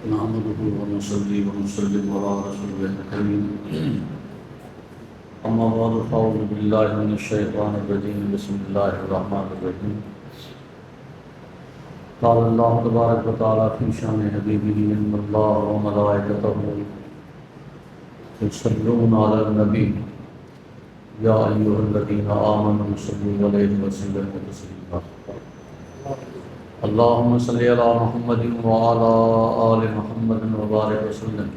نحمده ونصلي ونسلم على رسوله الكريم أما بعد فأعوذ بالله من الشيطان الرجيم بسم الله الرحمن الرحيم قال الله تبارك وتعالى في شأن حبيبه إن الله وملائكته يصلون على النبي يا أيها الذين آمنوا صلوا عليه وسلموا تسليما اللهم صل على محمد وعلى آل محمد وبارك وسلم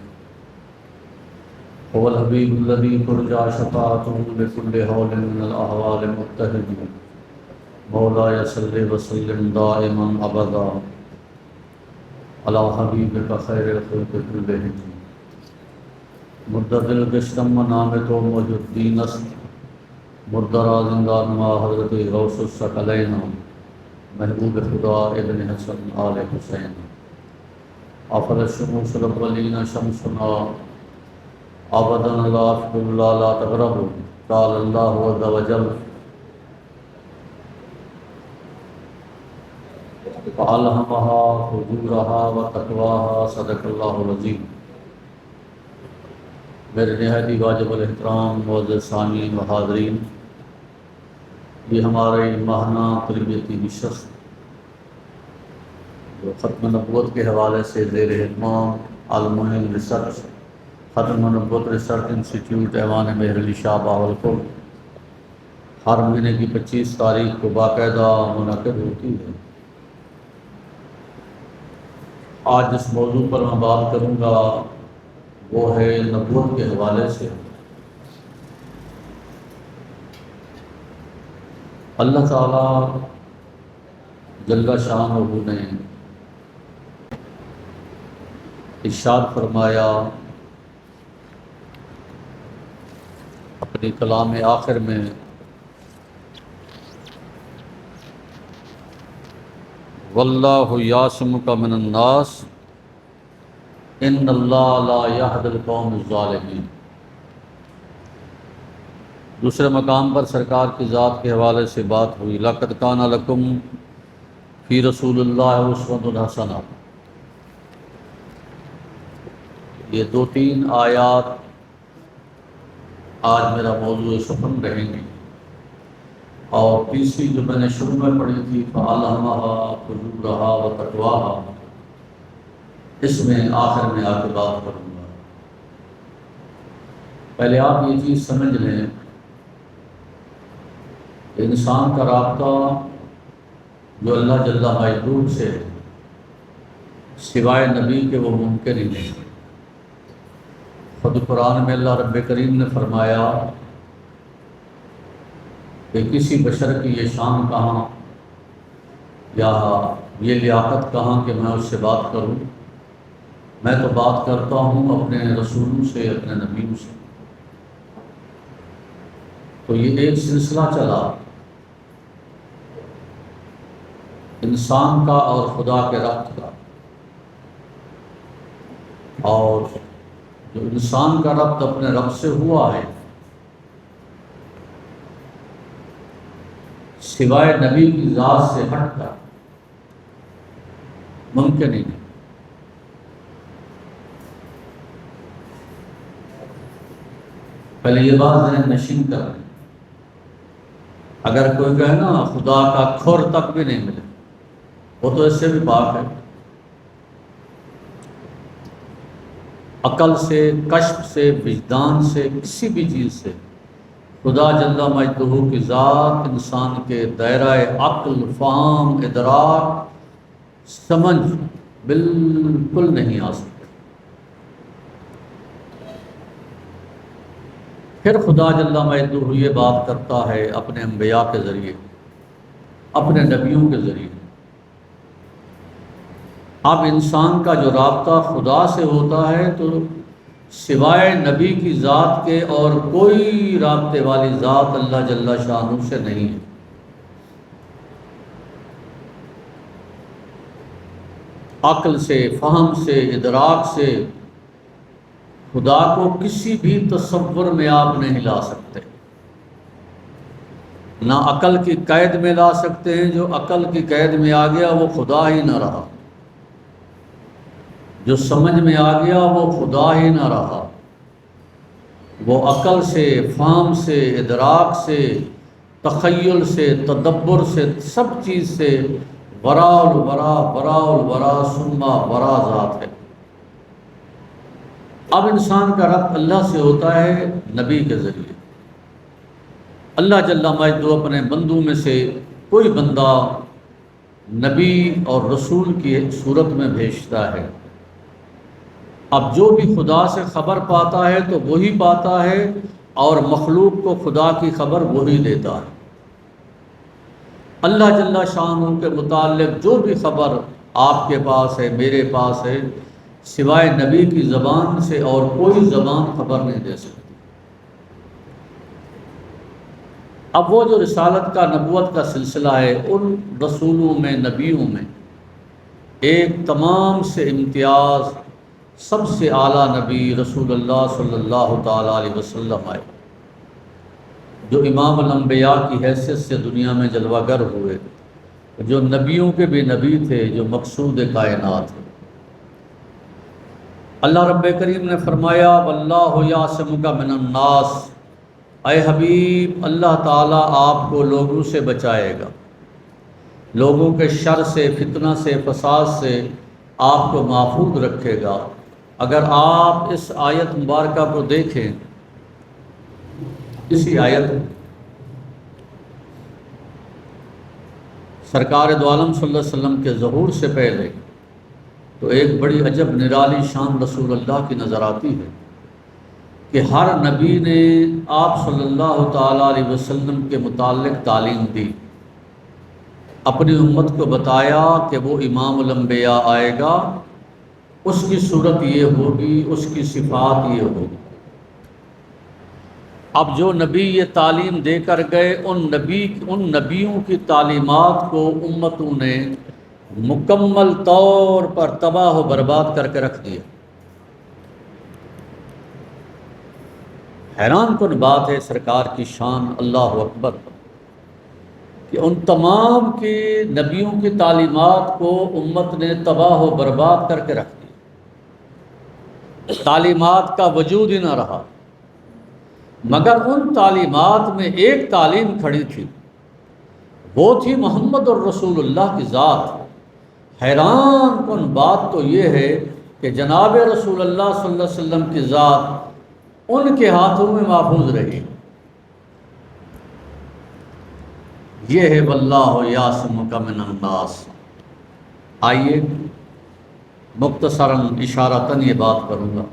هو الحبيب الذي ترجى شفاعته بكل حول من الأحوال مبتهج مولاي صل وسلم دائما أبدا على حبيبك خير الخلق كلهم مردد الگشتم نام تو موجود دین است مردرا زندان ما حضرت غوث الثقلین محبوب خدا ابن حسن آل حسین آفر الشموس الاولین شمسنا آبدن لا افکر اللہ لا تغرب قال اللہ عز وجل فألهمها فجورها وتقواها صدق اللہ العظیم۔ میرے نہایت واجب الاحترام معزز سامعین و حاضرین، یہ ہمارے ماہانہ تربیتی نشست جو ختم نبوت کے حوالے سے زیر اہتمام المعین ریسرچ ختم نبوت ریسرچ انسٹیٹیوٹ ایوان مہر علی شاہ بہاولپور ہر مہینے کی 25 تاریخ کو باقاعدہ منعقد ہوتی ہے۔ آج جس موضوع پر میں بات کروں گا وہ ہے نبوت کے حوالے سے اللہ تعالیٰ جل شانہ نے ارشاد فرمایا اپنی کلام آخر میں واللہ یعصمک من الناس ان اللہ لا یہدی القوم الظالمین۔ دوسرے مقام پر سرکار کی ذات کے حوالے سے بات ہوئی لقد کان لکم فی رسول اللہ اسوۃ حسنہ۔ یہ 2-3 آیات آج میرا موضوع سخن رہیں گی، اور تیسری جو میں نے شروع میں پڑھی تھی فَأَلْهَمَهَا فُجُورَهَا وَتَقْوَاهَا، اس میں آخر میں آ کے بات کروں گا۔ پہلے آپ یہ چیز سمجھ لیں، انسان کا رابطہ جو اللہ جل مجدور سے سوائے نبی کے وہ ممکن ہی نہیں۔ خود قرآن میں اللہ رب کریم نے فرمایا کہ کسی بشر کی یہ شان کہاں یا یہ لیاقت کہاں کہ میں اس سے بات کروں، میں تو بات کرتا ہوں اپنے رسولوں سے، اپنے نبیوں سے۔ تو یہ ایک سلسلہ چلا انسان کا اور خدا کے ربط کا، اور جو انسان کا ربط اپنے رب سے ہوا ہے سوائے نبی کی ذات سے ہٹ کر ممکن ہی نہیں۔ پہلے یہ بات ذہن نشین کر لیں، اگر کوئی کہے نا خدا کا کھر تک بھی نہیں ملے، وہ تو اس سے بھی پاک ہے۔ عقل سے، کشف سے، وجدان سے، کسی بھی چیز سے خدا جل مجدہ کی ذات انسان کے دائرہ عقل، فہم، ادراک، سمجھ بالکل نہیں آ سکتی۔ پھر خدا جل مجدہ یہ بات کرتا ہے اپنے انبیاء کے ذریعے، اپنے نبیوں کے ذریعے۔ اب انسان کا جو رابطہ خدا سے ہوتا ہے تو سوائے نبی کی ذات کے اور کوئی رابطے والی ذات اللہ جل شانہ سے نہیں ہے۔ عقل سے، فہم سے، ادراک سے خدا کو کسی بھی تصور میں آپ نہیں لا سکتے، نہ عقل کی قید میں لا سکتے ہیں۔ جو عقل کی قید میں آ گیا وہ خدا ہی نہ رہا۔ جو سمجھ میں آ گیا وہ خدا ہی نہ رہا، وہ عقل سے، فہم سے، ادراک سے، تخیل سے، تدبر سے، سب چیز سے وراء الورا، وراء الورا ثم ورا ذات ہے۔ اب انسان کا ربط اللہ سے ہوتا ہے نبی کے ذریعے۔ اللہ جل مجدہ اپنے بندوں میں سے کوئی بندہ نبی اور رسول کی صورت میں بھیجتا ہے۔ اب جو بھی خدا سے خبر پاتا ہے تو وہی پاتا ہے، اور مخلوق کو خدا کی خبر وہی دیتا ہے۔ اللہ جل شانہ کے متعلق جو بھی خبر آپ کے پاس ہے، میرے پاس ہے، سوائے نبی کی زبان سے اور کوئی زبان خبر نہیں دے سکتی۔ اب وہ جو رسالت کا، نبوت کا سلسلہ ہے، ان رسولوں میں، نبیوں میں ایک تمام سے امتیاز، سب سے اعلیٰ نبی رسول اللہ صلی اللہ تعالیٰ علیہ وسلم آئے، جو امام الانبیاء کی حیثیت سے دنیا میں جلوہ گر ہوئے، جو نبیوں کے بھی نبی تھے، جو مقصود کائنات ہیں۔ اللہ رب کریم نے فرمایا واللہ یعصمک من الناس، اے حبیب اللہ تعالیٰ آپ کو لوگوں سے بچائے گا، لوگوں کے شر سے، فتنہ سے، فساد سے آپ کو محفوظ رکھے گا۔ اگر آپ اس آیت مبارکہ کو دیکھیں، اسی آیت سرکار دو عالم صلی اللہ علیہ وسلم کے ظہور سے پہلے تو ایک بڑی عجب نرالی شان رسول اللہ کی نظر آتی ہے کہ ہر نبی نے آپ صلی اللہ تعالیٰ علیہ وسلم کے متعلق تعلیم دی، اپنی امت کو بتایا کہ وہ امام الانبیاء آئے گا، اس کی صورت یہ ہوگی، اس کی صفات یہ ہوگی۔ اب جو نبی یہ تعلیم دے کر گئے، ان نبیوں کی تعلیمات کو امتوں نے مکمل طور پر تباہ و برباد کر کے رکھ دیا۔ حیران کن بات ہے سرکار کی شان، اللہ اکبر، کہ ان تمام کی نبیوں کی تعلیمات کو امت نے تباہ و برباد کر کے رکھ دیا، تعلیمات کا وجود ہی نہ رہا۔ مگر ان تعلیمات میں ایک تعلیم کھڑی تھی، وہ تھی محمد الرسول اللہ کی ذات۔ حیران کن بات تو یہ ہے کہ جناب رسول اللہ صلی اللہ علیہ وسلم کی ذات ان کے ہاتھوں میں محفوظ رہی۔ یہ ہے واللہ یعصمک من الناس۔ آئیے مختصراً اشارتاً یہ بات کروں گا۔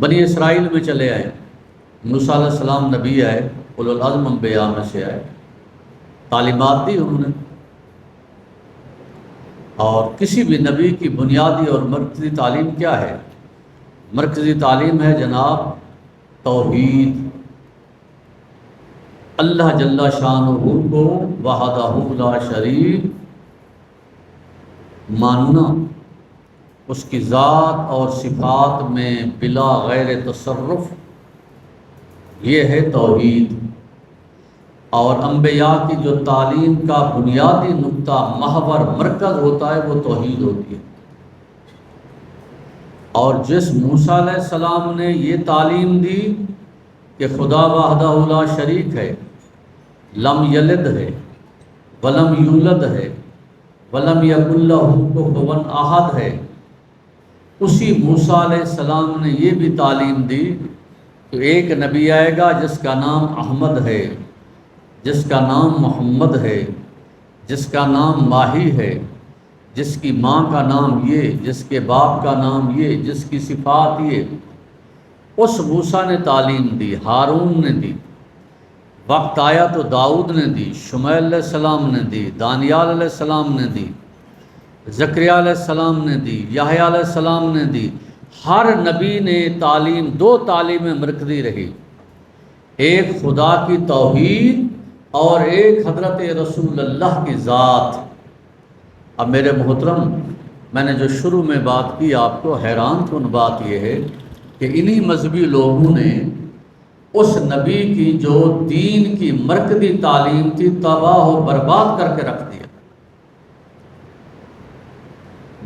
بنی اسرائیل میں چلے آئے، موسیٰ علیہ السلام نبی آئے، اولو العزم انبیاء میں سے آئے، تعلیمات دی انہوں نے، اور کسی بھی نبی کی بنیادی اور مرکزی تعلیم کیا ہے؟ مرکزی تعلیم ہے جناب توحید، اللہ جل شانہ کو وحدہ لا شریک ماننا، اس کی ذات اور صفات میں بلا غیر تصرف، یہ ہے توحید۔ اور انبیاء کی جو تعلیم کا بنیادی نقطہ، محور، مرکز ہوتا ہے وہ توحید ہوتی ہے۔ اور جس موسیٰ علیہ السلام نے یہ تعلیم دی کہ خدا وحدہ لا شریک ہے، لم یلد ہے، ولم یولد ہے، ولم یکن لہ کفوا احد ہے، اسی موسیٰ علیہ السلام نے یہ بھی تعلیم دی کہ ایک نبی آئے گا جس کا نام احمد ہے، جس کا نام محمد ہے، جس کا نام ماہی ہے، جس کی ماں کا نام یہ، جس کے باپ کا نام یہ، جس کی صفات یہ۔ اس موسیٰ نے تعلیم دی، ہارون نے دی، وقت آیا تو داؤد نے دی، شمیل علیہ السلام نے دی، دانیال علیہ السلام نے دی، زکریا علیہ السلام نے دی، یحییٰ علیہ السلام نے دی۔ ہر نبی نے تعلیم، دو تعلیمیں مرکزی رہی، ایک خدا کی توحید اور ایک حضرت رسول اللہ کی ذات۔ اب میرے محترم، میں نے جو شروع میں بات کی، آپ کو حیران کن بات یہ ہے کہ انہی مذہبی لوگوں نے اس نبی کی جو دین کی مرکزی تعلیم تھی تباہ و برباد کر کے رکھ دیا۔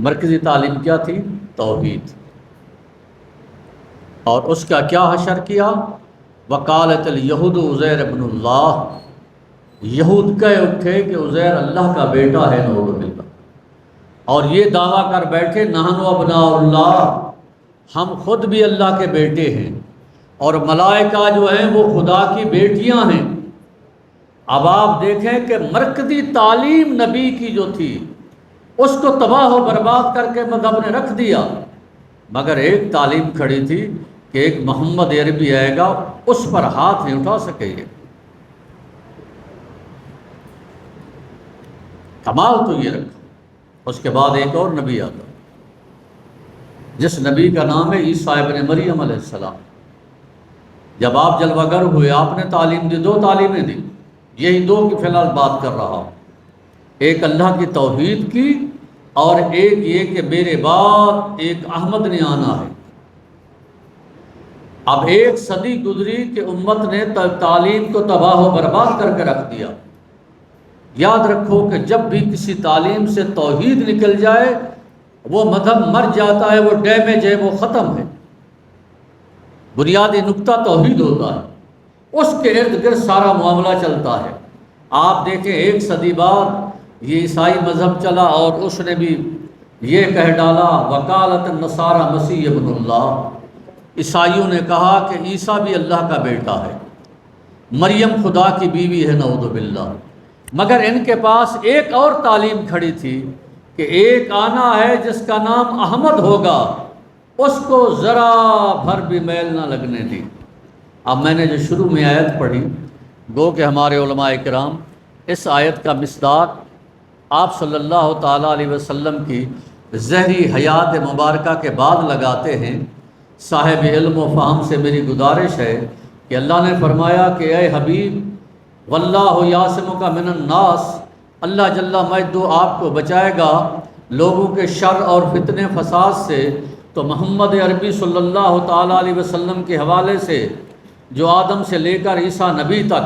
مرکزی تعلیم کیا تھی؟ توحید۔ اور اس کا کیا حشر کیا؟ وقالت الیہود عزیر ابن اللہ، یہود کہہ اٹھے کہ عزیر اللہ کا بیٹا ہے، نعوذ باللہ، اور یہ دعویٰ کر بیٹھے نحن ابناء اللہ، ہم خود بھی اللہ کے بیٹے ہیں، اور ملائکہ جو ہیں وہ خدا کی بیٹیاں ہیں۔ اب آپ دیکھیں کہ مرکزی تعلیم نبی کی جو تھی اس کو تباہ و برباد کر کے مذہب نے رکھ دیا، مگر ایک تعلیم کھڑی تھی کہ ایک محمد عربی آئے گا، اس پر ہاتھ نہیں اٹھا سکے یہ۔ کمال تو یہ رکھا۔ اس کے بعد ایک اور نبی آتا جس نبی کا نام ہے عیسیٰ ابن مریم علیہ السلام۔ جب آپ جلوہ گر ہوئے آپ نے تعلیم دی، دو تعلیمیں دی، یہی دو کی فی الحال بات کر رہا ہوں، ایک اللہ کی توحید کی اور ایک یہ کہ میرے بعد ایک احمد نے آنا ہے۔ اب ایک صدی گزری کہ امت نے تعلیم کو تباہ و برباد کر کے رکھ دیا۔ یاد رکھو کہ جب بھی کسی تعلیم سے توحید نکل جائے وہ مذہب مر جاتا ہے، وہ ڈیمیج ہے، وہ ختم ہے۔ بنیادی نقطہ توحید ہوتا ہے، اس کے ارد گرد سارا معاملہ چلتا ہے۔ آپ دیکھیں ایک صدی بعد یہ عیسائی مذہب چلا اور اس نے بھی یہ کہہ ڈالا وکالت النصارى مسیح ابن اللہ، عیسائیوں نے کہا کہ عیسیٰ بھی اللہ کا بیٹا ہے، مریم خدا کی بیوی ہے، نعوذ باللہ۔ مگر ان کے پاس ایک اور تعلیم کھڑی تھی کہ ایک آنا ہے جس کا نام احمد ہوگا، اس کو ذرا بھر بھی میل نہ لگنے دی۔ اب میں نے جو شروع میں آیت پڑھی، گو کہ ہمارے علماء کرام اس آیت کا مصداق آپ صلی اللہ تعالیٰ علیہ وسلم کی ظہری حیات مبارکہ کے بعد لگاتے ہیں۔ صاحب علم و فہم سے میری گزارش ہے کہ اللہ نے فرمایا کہ اے حبیب واللہ یعصمک من الناس، اللہ جل مجدہ آپ کو بچائے گا لوگوں کے شر اور فتنے فساد سے۔ تو محمد عربی صلی اللہ تعالیٰ علیہ وسلم کے حوالے سے جو آدم سے لے کر عیسیٰ نبی تک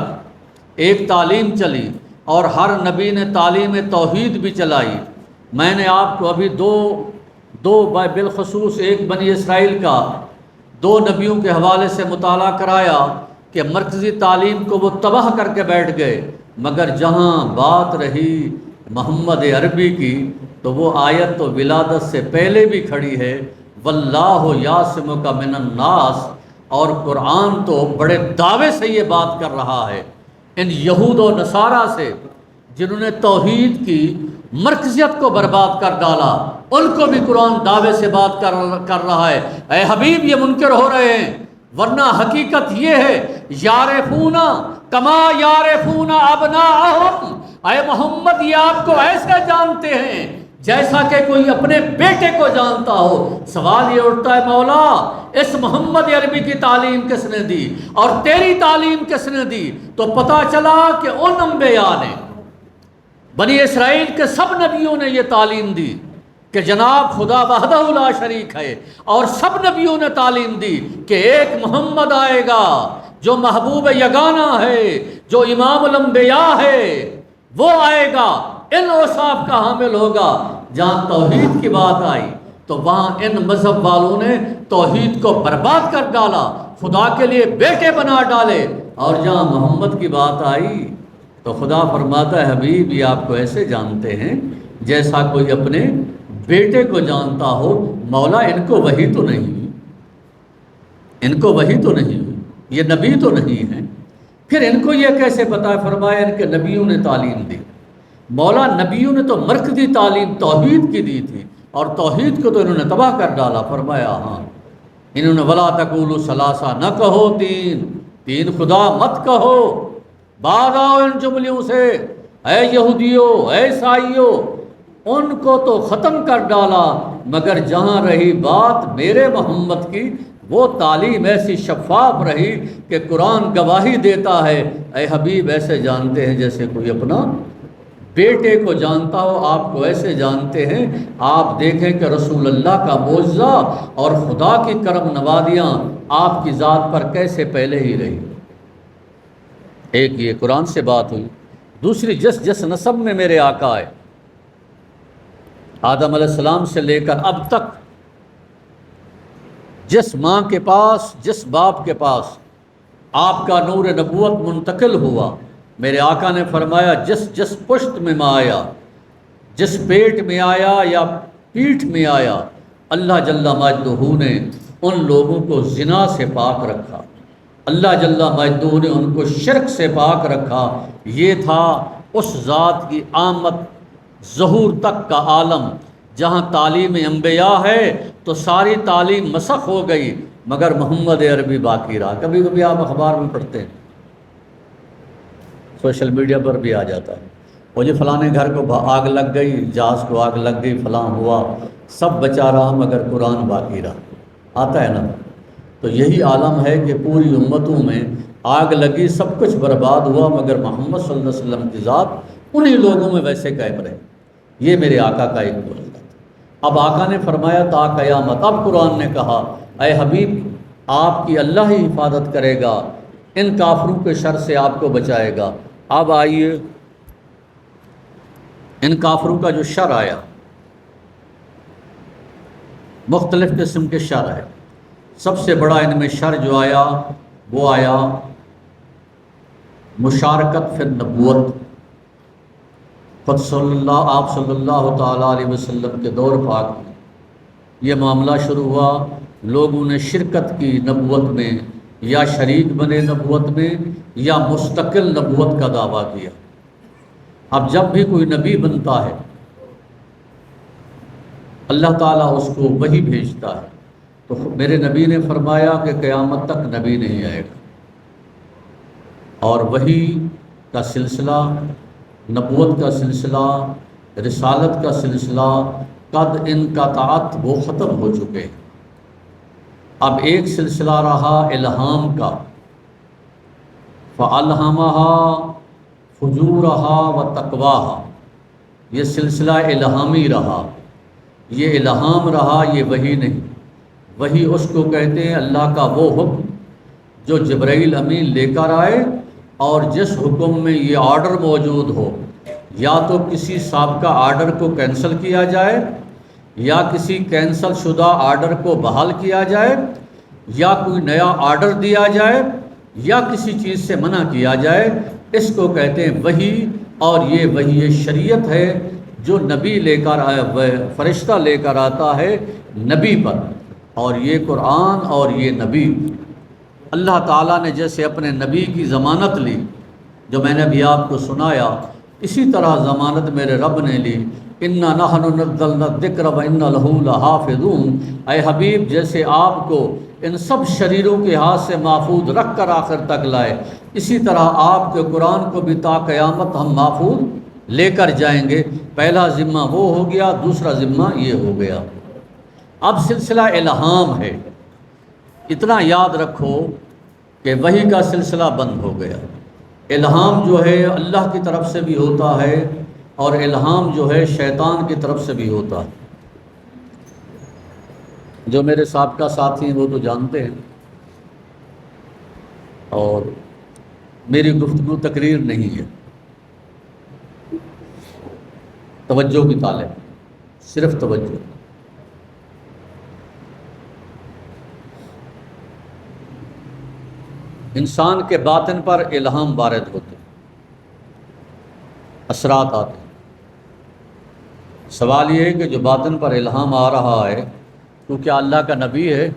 ایک تعلیم چلی اور ہر نبی نے تعلیم توحید بھی چلائی۔ میں نے آپ کو ابھی دو بالخصوص ایک بنی اسرائیل کا دو نبیوں کے حوالے سے مطالعہ کرایا کہ مرکزی تعلیم کو وہ تباہ کر کے بیٹھ گئے، مگر جہاں بات رہی محمد عربی کی تو وہ آیت تو ولادت سے پہلے بھی کھڑی ہے، واللہ یعصمک من الناس، اور قرآن تو بڑے دعوے سے یہ بات کر رہا ہے ان یہود و نصارہ سے جنہوں نے توحید کی مرکزیت کو برباد کر ڈالا، ان کو بھی قرآن دعوے سے بات کر رہا ہے۔ اے حبیب یہ منکر ہو رہے ہیں، ورنہ حقیقت یہ ہے یعرفون کما یعرفون ابناءہم، اے محمد یہ آپ کو ایسے جانتے ہیں جیسا کہ کوئی اپنے بیٹے کو جانتا ہو۔ سوال یہ اٹھتا ہے مولا اس محمد عربی کی تعلیم کس نے دی اور تیری تعلیم کس نے دی؟ تو پتہ چلا کہ ان انبیاء نے، بنی اسرائیل کے سب نبیوں نے یہ تعلیم دی کہ جناب خدا وحدہ لا شریک ہے، اور سب نبیوں نے تعلیم دی کہ ایک محمد آئے گا جو محبوب یگانہ ہے، جو امام الانبیاء ہے، وہ آئے گا، ان اوصاف کا حامل ہوگا۔ جہاں توحید کی بات آئی تو وہاں ان مذہب والوں نے توحید کو برباد کر ڈالا، خدا کے لیے بیٹے بنا ڈالے، اور جہاں محمد کی بات آئی تو خدا فرماتا ہے حبیب یہ آپ کو ایسے جانتے ہیں جیسا کوئی اپنے بیٹے کو جانتا ہو۔ مولا ان کو وحی تو نہیں ہوئی، ان کو وحی تو نہیں ہوئی، یہ نبی تو نہیں ہے، پھر ان کو یہ کیسے پتہ ہے؟ فرمایا ان کے نبیوں نے تعلیم دی۔ مولا نبیوں نے تو مرکزی تعلیم توحید کی دی تھی اور توحید کو تو انہوں نے تباہ کر ڈالا۔ فرمایا ہاں انہوں نے ولا تقولوا ثلاثہ، نہ کہو تین خدا مت کہو، بعد آؤ ان جملیوں سے، اے یہودیوں اے عیسائیوں، ان کو تو ختم کر ڈالا، مگر جہاں رہی بات میرے محمد کی وہ تعلیم ایسی شفاف رہی کہ قرآن گواہی دیتا ہے اے حبیب ایسے جانتے ہیں جیسے کوئی اپنا بیٹے کو جانتا ہو، آپ کو ایسے جانتے ہیں۔ آپ دیکھیں کہ رسول اللہ کا معجزہ اور خدا کی کرم نوازیاں آپ کی ذات پر کیسے پہلے ہی رہی۔ ایک یہ قرآن سے بات ہوئی، دوسری جس نسب میں میرے آقا ہے آدم علیہ السلام سے لے کر اب تک جس ماں کے پاس، جس باپ کے پاس آپ کا نور نبوت منتقل ہوا، میرے آقا نے فرمایا جس جس پشت میں آیا، جس پیٹ میں آیا یا پیٹھ میں آیا، اللہ جل مجدہ نے ان لوگوں کو زنا سے پاک رکھا، اللہ جل مجدہ نے ان کو شرک سے پاک رکھا۔ یہ تھا اس ذات کی آمد ظہور تک کا عالم، جہاں تعلیم انبیاء ہے تو ساری تعلیم مسخ ہو گئی مگر محمد عربی باقی رہا۔ کبھی کبھی آپ اخبار میں پڑھتے ہیں، سوشل میڈیا پر بھی آ جاتا ہے، وہ جی فلانے گھر کو آگ لگ گئی، جہاز کو آگ لگ گئی، فلاں ہوا، سب بچا رہا مگر قرآن باقی رہا، آتا ہے نا۔ تو یہی عالم ہے کہ پوری امتوں میں آگ لگی، سب کچھ برباد ہوا مگر محمد صلی اللہ علیہ وسلم کی ذات انہی لوگوں میں ویسے قائم رہے۔ یہ میرے آقا کا ایک بولتا تھا۔ اب آقا نے فرمایا تا قیامت، اب قرآن نے کہا اے حبیب آپ کی اللہ ہی حفاظت کرے گا، ان کافروں کے شر سے آپ کو بچائے گا۔ اب آئیے ان کافروں کا جو شر آیا، مختلف قسم کے شر ہے۔ سب سے بڑا ان میں شر جو آیا وہ آیا مشارکت فی النبوت۔ خود آپ صلی اللہ تعالیٰ علیہ وسلم کے دور پاک میں یہ معاملہ شروع ہوا، لوگوں نے شرکت کی نبوت میں، یا شریک بنے نبوت میں، یا مستقل نبوت کا دعویٰ کیا۔ اب جب بھی کوئی نبی بنتا ہے اللہ تعالیٰ اس کو وحی بھیجتا ہے، تو میرے نبی نے فرمایا کہ قیامت تک نبی نہیں آئے گا، اور وحی کا سلسلہ، نبوت کا سلسلہ، رسالت کا سلسلہ قد انقطعت، وہ ختم ہو چکے ہیں۔ اب ایک سلسلہ رہا الہام کا، فَأَلْهَمَهَا فُجُورَهَا وَتَقْوَاهَا، یہ سلسلہ الہامی رہا، یہ الہام رہا، یہ وحی نہیں۔ وحی اس کو کہتے ہیں اللہ کا وہ حکم جو جبرائیل امین لے کر آئے، اور جس حکم میں یہ آرڈر موجود ہو، یا تو کسی سابقہ آرڈر کو کینسل کیا جائے، یا کسی کینسل شدہ آرڈر کو بحال کیا جائے، یا کوئی نیا آرڈر دیا جائے، یا کسی چیز سے منع کیا جائے، اس کو کہتے ہیں وحی۔ اور یہ وحی شریعت ہے جو نبی لے کر فرشتہ لے کر آتا ہے نبی پر، اور یہ قرآن اور یہ نبی اللہ تعالیٰ نے جیسے اپنے نبی کی ضمانت لی، جو میں نے ابھی آپ کو سنایا، اسی طرح ضمانت میرے رب نے لی، اِنَّا نَحْنُ نَزَّلْنَا الذِّكْرَ وَإِنَّا لَهُ لَحَافِظُونَ۔ اے حبیب جیسے آپ کو ان سب شریروں کے ہاتھ سے محفوظ رکھ کر آخر تک لائے، اسی طرح آپ کے قرآن کو بھی تا قیامت ہم محفوظ لے کر جائیں گے۔ پہلا ذمہ وہ ہو گیا، دوسرا ذمہ یہ ہو گیا۔ اب سلسلہ الہام ہے، اتنا یاد رکھو کہ وحی کا سلسلہ بند ہو گیا۔ الہام جو ہے اللہ کی طرف سے بھی ہوتا ہے، اور الہام جو ہے شیطان کی طرف سے بھی ہوتا ہے۔ جو میرے سابقہ ساتھی ہیں وہ تو جانتے ہیں، اور میری گفتگو تقریر نہیں ہے، توجہ کی طالب، صرف توجہ۔ انسان کے باطن پر الہام وارد ہوتے، اثرات آتے۔ سوال یہ ہے کہ جو باطن پر الہام آ رہا ہے تو کیا اللہ کا نبی ہے؟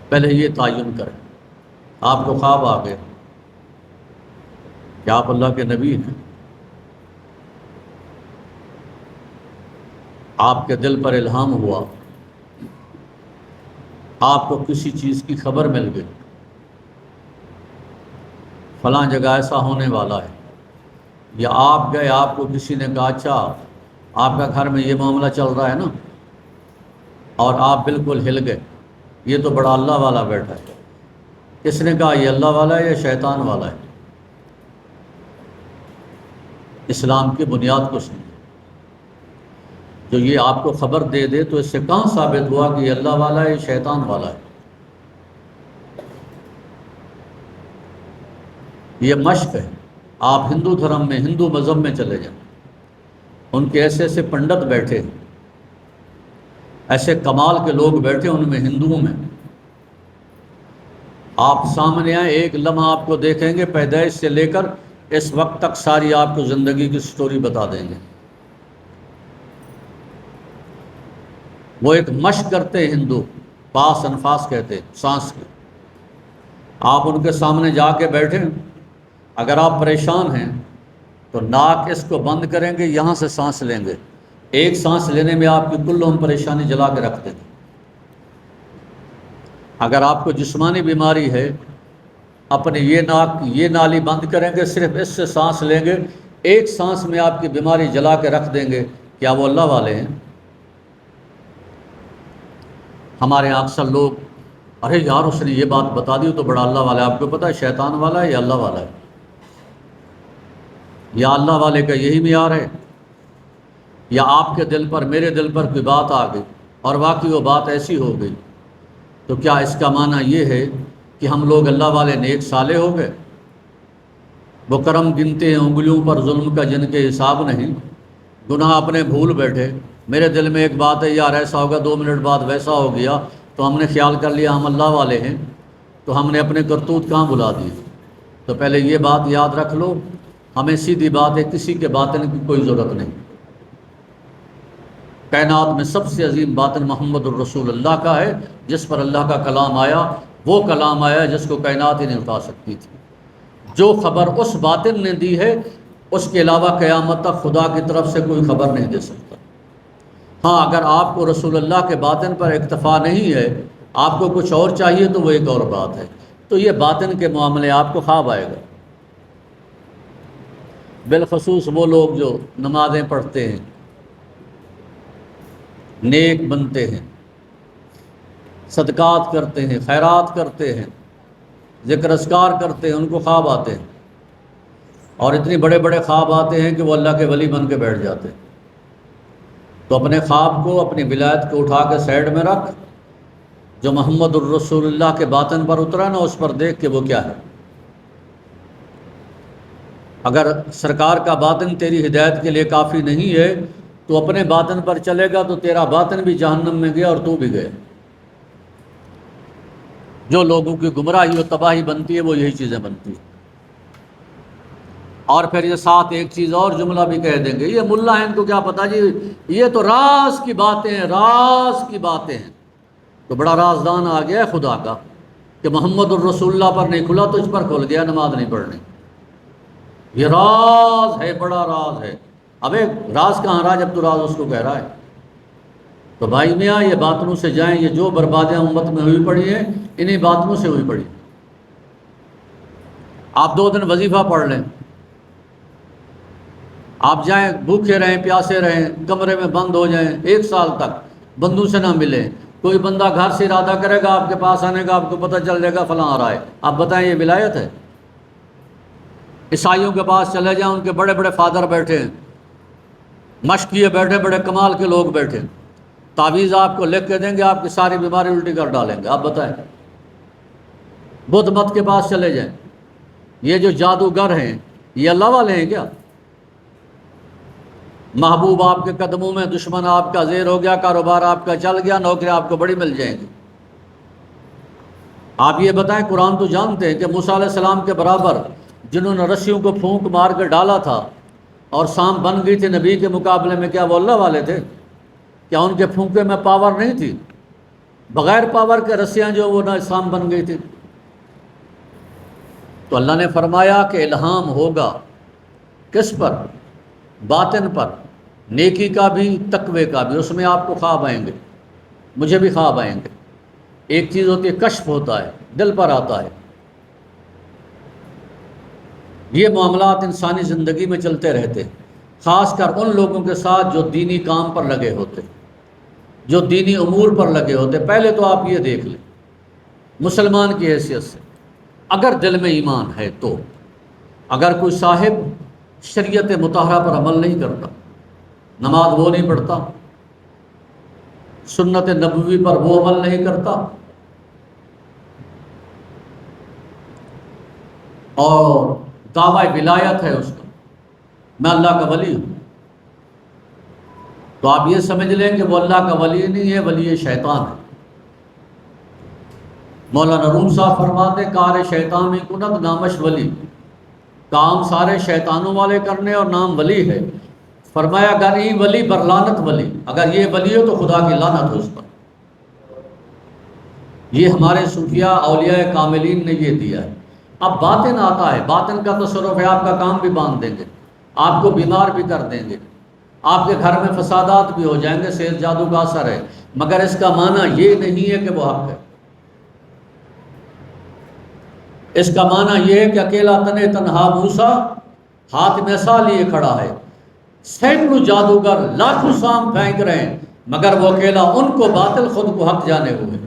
پہلے یہ تعین کریں۔ آپ کو خواب آ گئے کہ آپ اللہ کے نبی ہیں، آپ کے دل پر الہام ہوا، آپ کو کسی چیز کی خبر مل گئی، فلاں جگہ ایسا ہونے والا ہے، یا آپ گئے، آپ کو کسی نے کہا اچھا آپ کا گھر میں یہ معاملہ چل رہا ہے نا، اور آپ بالکل ہل گئے، یہ تو بڑا اللہ والا بیٹھا ہے۔ کس نے کہا یہ اللہ والا ہے یا شیطان والا ہے؟ اسلام کی بنیاد کو سمجھیں۔ جو یہ آپ کو خبر دے دے تو اس سے کہاں ثابت ہوا کہ یہ اللہ والا ہے یا شیطان والا ہے؟ یہ مشق ہے، آپ ہندو دھرم میں، ہندو مذہب میں چلے جائیں، ان کے ایسے ایسے پنڈت بیٹھے، ایسے کمال کے لوگ بیٹھے ان میں، ہندوؤں میں، آپ سامنے آئیں ایک لمحہ آپ کو دیکھیں گے، پیدائش سے لے کر اس وقت تک ساری آپ کو زندگی کی سٹوری بتا دیں گے۔ وہ ایک مشق کرتے ہیں ہندو، پاس انفاس کہتے ہیں، سانس کی۔ آپ ان کے سامنے جا کے بیٹھیں، اگر آپ پریشان ہیں تو ناک اس کو بند کریں گے، یہاں سے سانس لیں گے، ایک سانس لینے میں آپ کی کل پریشانی جلا کے رکھ دیں گے۔ اگر آپ کو جسمانی بیماری ہے، اپنے یہ نالی بند کریں گے، صرف اس سے سانس لیں گے، ایک سانس میں آپ کی بیماری جلا کے رکھ دیں گے۔ کیا وہ اللہ والے ہیں؟ ہمارے یہاں اکثر لوگ، ارے یار اس نے یہ بات بتا دی تو بڑا اللہ والا ہے۔ آپ کو پتہ ہے شیطان والا ہے یا اللہ والا ہے؟ یا اللہ والے کا یہی معیار ہے، یا آپ کے دل پر، میرے دل پر کوئی بات آ گئی اور واقعی وہ بات ایسی ہو گئی، تو کیا اس کا معنی یہ ہے کہ ہم لوگ اللہ والے نیک صالح ہو گئے؟ وہ کرم گنتے ہیں انگلیوں پر ظلم کا جن کے حساب نہیں، گناہ اپنے بھول بیٹھے۔ میرے دل میں ایک بات ہے، یار ایسا ہوگا، 2 منٹ بعد ویسا ہو گیا، تو ہم نے خیال کر لیا ہم اللہ والے ہیں، تو ہم نے اپنے کرتوت کہاں بلا دیے۔ تو پہلے یہ بات یاد رکھ لو، ہمیں سیدھی بات ہے، کسی کے باطن کی کوئی ضرورت نہیں۔ کائنات میں سب سے عظیم باطن محمد الرسول اللہ کا ہے، جس پر اللہ کا کلام آیا، وہ کلام آیا جس کو کائنات ہی نہیں اٹھا سکتی تھی۔ جو خبر اس باطن نے دی ہے، اس کے علاوہ قیامت تک خدا کی طرف سے کوئی خبر نہیں دے سکتا۔ ہاں اگر آپ کو رسول اللہ کے باطن پر اکتفا نہیں ہے، آپ کو کچھ اور چاہیے، تو وہ ایک اور بات ہے۔ تو یہ باطن کے معاملے آپ کو خواب آئے گا، بالخصوص وہ لوگ جو نمازیں پڑھتے ہیں، نیک بنتے ہیں، صدقات کرتے ہیں، خیرات کرتے ہیں، ذکر اذکار کرتے ہیں، ان کو خواب آتے ہیں، اور اتنے بڑے بڑے خواب آتے ہیں کہ وہ اللہ کے ولی بن کے بیٹھ جاتے ہیں۔ تو اپنے خواب کو، اپنی ولایت کو اٹھا کے سائڈ میں رکھ، جو محمد الرسول اللہ کے باطن پر اترا نا، اس پر دیکھ کہ وہ کیا ہے۔ اگر سرکار کا باطن تیری ہدایت کے لیے کافی نہیں ہے، تو اپنے باطن پر چلے گا تو تیرا باطن بھی جہنم میں گیا اور تو بھی گیا۔ جو لوگوں کی گمراہی و تباہی بنتی ہے، وہ یہی چیزیں بنتی ہیں۔ اور پھر یہ ساتھ ایک چیز اور جملہ بھی کہہ دیں گے، یہ ملا ہیں، ان کو کیا پتا جی، یہ تو راز کی باتیں ہیں، راز کی باتیں ہیں۔ تو بڑا رازدان آ گیا ہے خدا کا، کہ محمد الرسول اللہ پر نہیں کھلا، تجھ پر کھل گیا نماز نہیں پڑھنی۔ یہ راز ہے، بڑا راز ہے۔ ابے راز کہاں رہا جب تو راز اس کو کہہ رہا ہے؟ تو بھائی میاں، یہ باطنوں سے جائیں، یہ جو بربادیاں امت میں ہوئی پڑی ہیں، انہی باطنوں سے ہوئی پڑی۔ آپ 2 دن وظیفہ پڑھ لیں، آپ جائیں بھوکے رہیں، پیاسے رہیں، کمرے میں بند ہو جائیں 1 سال تک، بندوں سے نہ ملیں، کوئی بندہ گھر سے ارادہ کرے گا آپ کے پاس آنے کا، آپ کو پتہ چل جائے گا فلاں آ رہا ہے، آپ بتائیں یہ ولایت ہے؟ عیسائیوں کے پاس چلے جائیں، ان کے بڑے بڑے فادر بیٹھے ہیں، مشق کیے بیٹھے، بڑے کمال کے لوگ بیٹھے، تعویذ آپ کو لکھ کے دیں گے، آپ کی ساری بیماری الٹی کر ڈالیں گے۔ آپ بتائیں؟ بدھ مت کے پاس چلے جائیں، یہ جو جادوگر ہیں، یہ اللہ والے ہیں کیا؟ محبوب آپ کے قدموں میں، دشمن آپ کا زیر ہو گیا، کاروبار آپ کا چل گیا، نوکری آپ کو بڑی مل جائیں گی۔ آپ یہ بتائیں، قرآن تو جانتے ہیں کہ موسیٰ علیہ السلام کے برابر جنہوں نے رسیوں کو پھونک مار کے ڈالا تھا اور سانپ بن گئی تھی نبی کے مقابلے میں، کیا وہ اللہ والے تھے؟ کیا ان کے پھونکے میں پاور نہیں تھی؟ بغیر پاور کے رسیاں جو وہ نہ سانپ بن گئی تھی۔ تو اللہ نے فرمایا کہ الہام ہوگا کس پر؟ باطن پر، نیکی کا بھی، تقوی کا بھی۔ اس میں آپ کو خواب آئیں گے، مجھے بھی خواب آئیں گے۔ ایک چیز ہوتی ہے کشف ہوتا ہے، دل پر آتا ہے۔ یہ معاملات انسانی زندگی میں چلتے رہتے ہیں، خاص کر ان لوگوں کے ساتھ جو دینی کام پر لگے ہوتے، جو دینی امور پر لگے ہوتے۔ پہلے تو آپ یہ دیکھ لیں، مسلمان کی حیثیت سے اگر دل میں ایمان ہے تو، اگر کوئی صاحب شریعت مطہرہ پر عمل نہیں کرتا، نماز وہ نہیں پڑھتا، سنت نبوی پر وہ عمل نہیں کرتا، اور دعوی ولایت ہے اس کا، میں اللہ کا ولی ہوں، تو آپ یہ سمجھ لیں کہ وہ اللہ کا ولی نہیں ہے، ولی شیطان ہے۔ مولانا روم صاحب فرماتے کار شیطان ہی کنت نامش ولی، کام سارے شیطانوں والے کرنے اور نام ولی ہے۔ فرمایا اگر یہ ولی برلانت ولی، اگر یہ ولی ہو تو خدا کی لعنت ہو اس پر۔ یہ ہمارے صوفیاء اولیاء کاملین نے یہ دیا ہے۔ اب باطن آتا ہے، باطن کا تصرف ہے، آپ کا کام بھی باندھ دیں گے، آپ کو بیمار بھی کر دیں گے، آپ کے گھر میں فسادات بھی ہو جائیں گے، سحر جادو کا اثر ہے، مگر اس کا معنی یہ نہیں ہے کہ وہ حق ہے۔ اس کا معنی یہ ہے کہ اکیلا تنے تنہا موسیٰ ہاتھ میں سا لیے کھڑا ہے، سینکڑوں جادوگر لاکھوں سام پھینک رہے ہیں، مگر وہ اکیلا ان کو باطل، خود کو حق جانے ہوئے،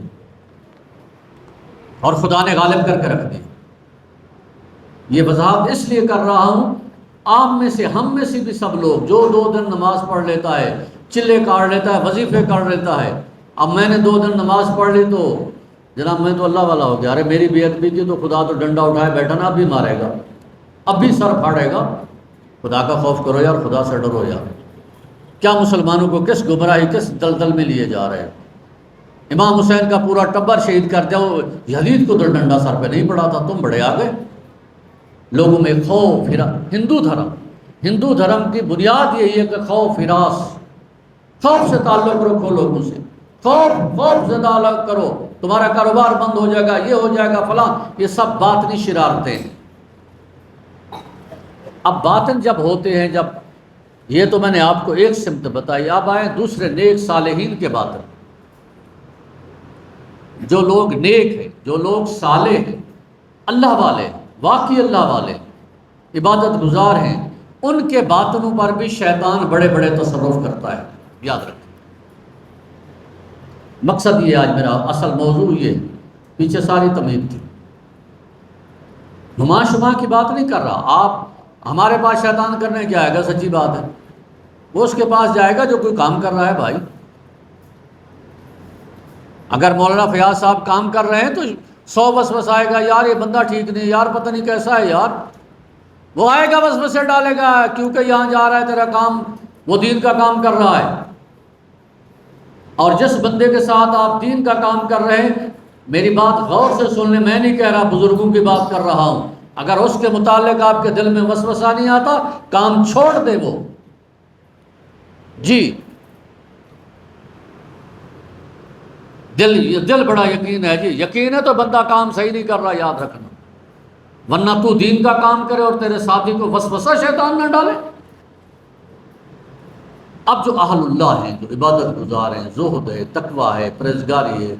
اور خدا نے غالب کر کے رکھ دی۔ یہ وضاحت اس لیے کر رہا ہوں، آپ میں سے ہم میں سے بھی سب لوگ جو 2 دن نماز پڑھ لیتا ہے، چلے کاٹ لیتا ہے، وظیفے کر لیتا ہے، اب میں نے 2 دن نماز پڑھ لی تو جناب میں تو اللہ والا ہو گیا، ارے میری بے ادبی کی تو خدا تو ڈنڈا اٹھائے بیٹھا نا، اب بھی مارے گا، اب بھی سر پھاڑے گا۔ خدا کا خوف کرو یار، خدا سے ڈرو یار۔ کیا مسلمانوں کو کس گمراہی، کس دلدل میں لیے جا رہے ہیں؟ امام حسین کا پورا ٹبر شہید کر دیا، وہ یزید کو تو ڈنڈا سر پہ نہیں پڑا تھا، تم بڑے آگے۔ لوگوں میں خوف، ہندو دھرم کی بنیاد یہی ہے کہ خوف، ہراس، خوف سے تعلق رکھو لوگوں سے، خوف سے تعلق کرو، تمہارا کاروبار بند ہو جائے گا، یہ ہو جائے گا فلاں، یہ سب باطنی شرارتیں ہیں۔ اب باطن جب ہوتے ہیں، جب یہ تو میں نے آپ کو ایک سمت بتائی، اب آئیں دوسرے نیک صالحین کے باطن۔ جو لوگ نیک ہیں، جو لوگ صالح ہیں، اللہ والے، واقعی اللہ والے، عبادت گزار ہیں، ان کے باطنوں پر بھی شیطان بڑے بڑے تصرف کرتا ہے، یاد رکھیں۔ مقصد یہ آج میرا اصل موضوع یہ، پیچھے ساری تمہید تھی، نما شما کی بات نہیں کر رہا۔ آپ ہمارے پاس شیطان کرنے کیا آئے گا؟ سچی بات ہے، وہ اس کے پاس جائے گا جو کوئی کام کر رہا ہے۔ بھائی اگر مولانا فیاض صاحب کام کر رہے ہیں تو 100 وسوسہ آئے گا، یار یہ بندہ ٹھیک نہیں، یار پتہ نہیں کیسا ہے یار، وہ آئے گا وسوسے ڈالے گا، کیونکہ یہاں جا رہا ہے تیرا کام، وہ دین کا کام کر رہا ہے۔ اور جس بندے کے ساتھ آپ دین کا کام کر رہے ہیں، میری بات غور سے سن لیں، میں نہیں کہہ رہا، بزرگوں کی بات کر رہا ہوں، اگر اس کے متعلق آپ کے دل میں وسوسہ نہیں آتا، کام چھوڑ دے وہ۔ جی دل بڑا یقین ہے، جی یقین ہے تو بندہ کام صحیح نہیں کر رہا، یاد رکھنا، ورنہ تو دین کا کام کرے اور تیرے ساتھی کو وسوسہ شیطان نہ ڈالے۔ اب جو اہل اللہ ہیں، جو عبادت گزار ہیں، زہد ہے، تقویٰ ہے، پرہیزگاری ہے،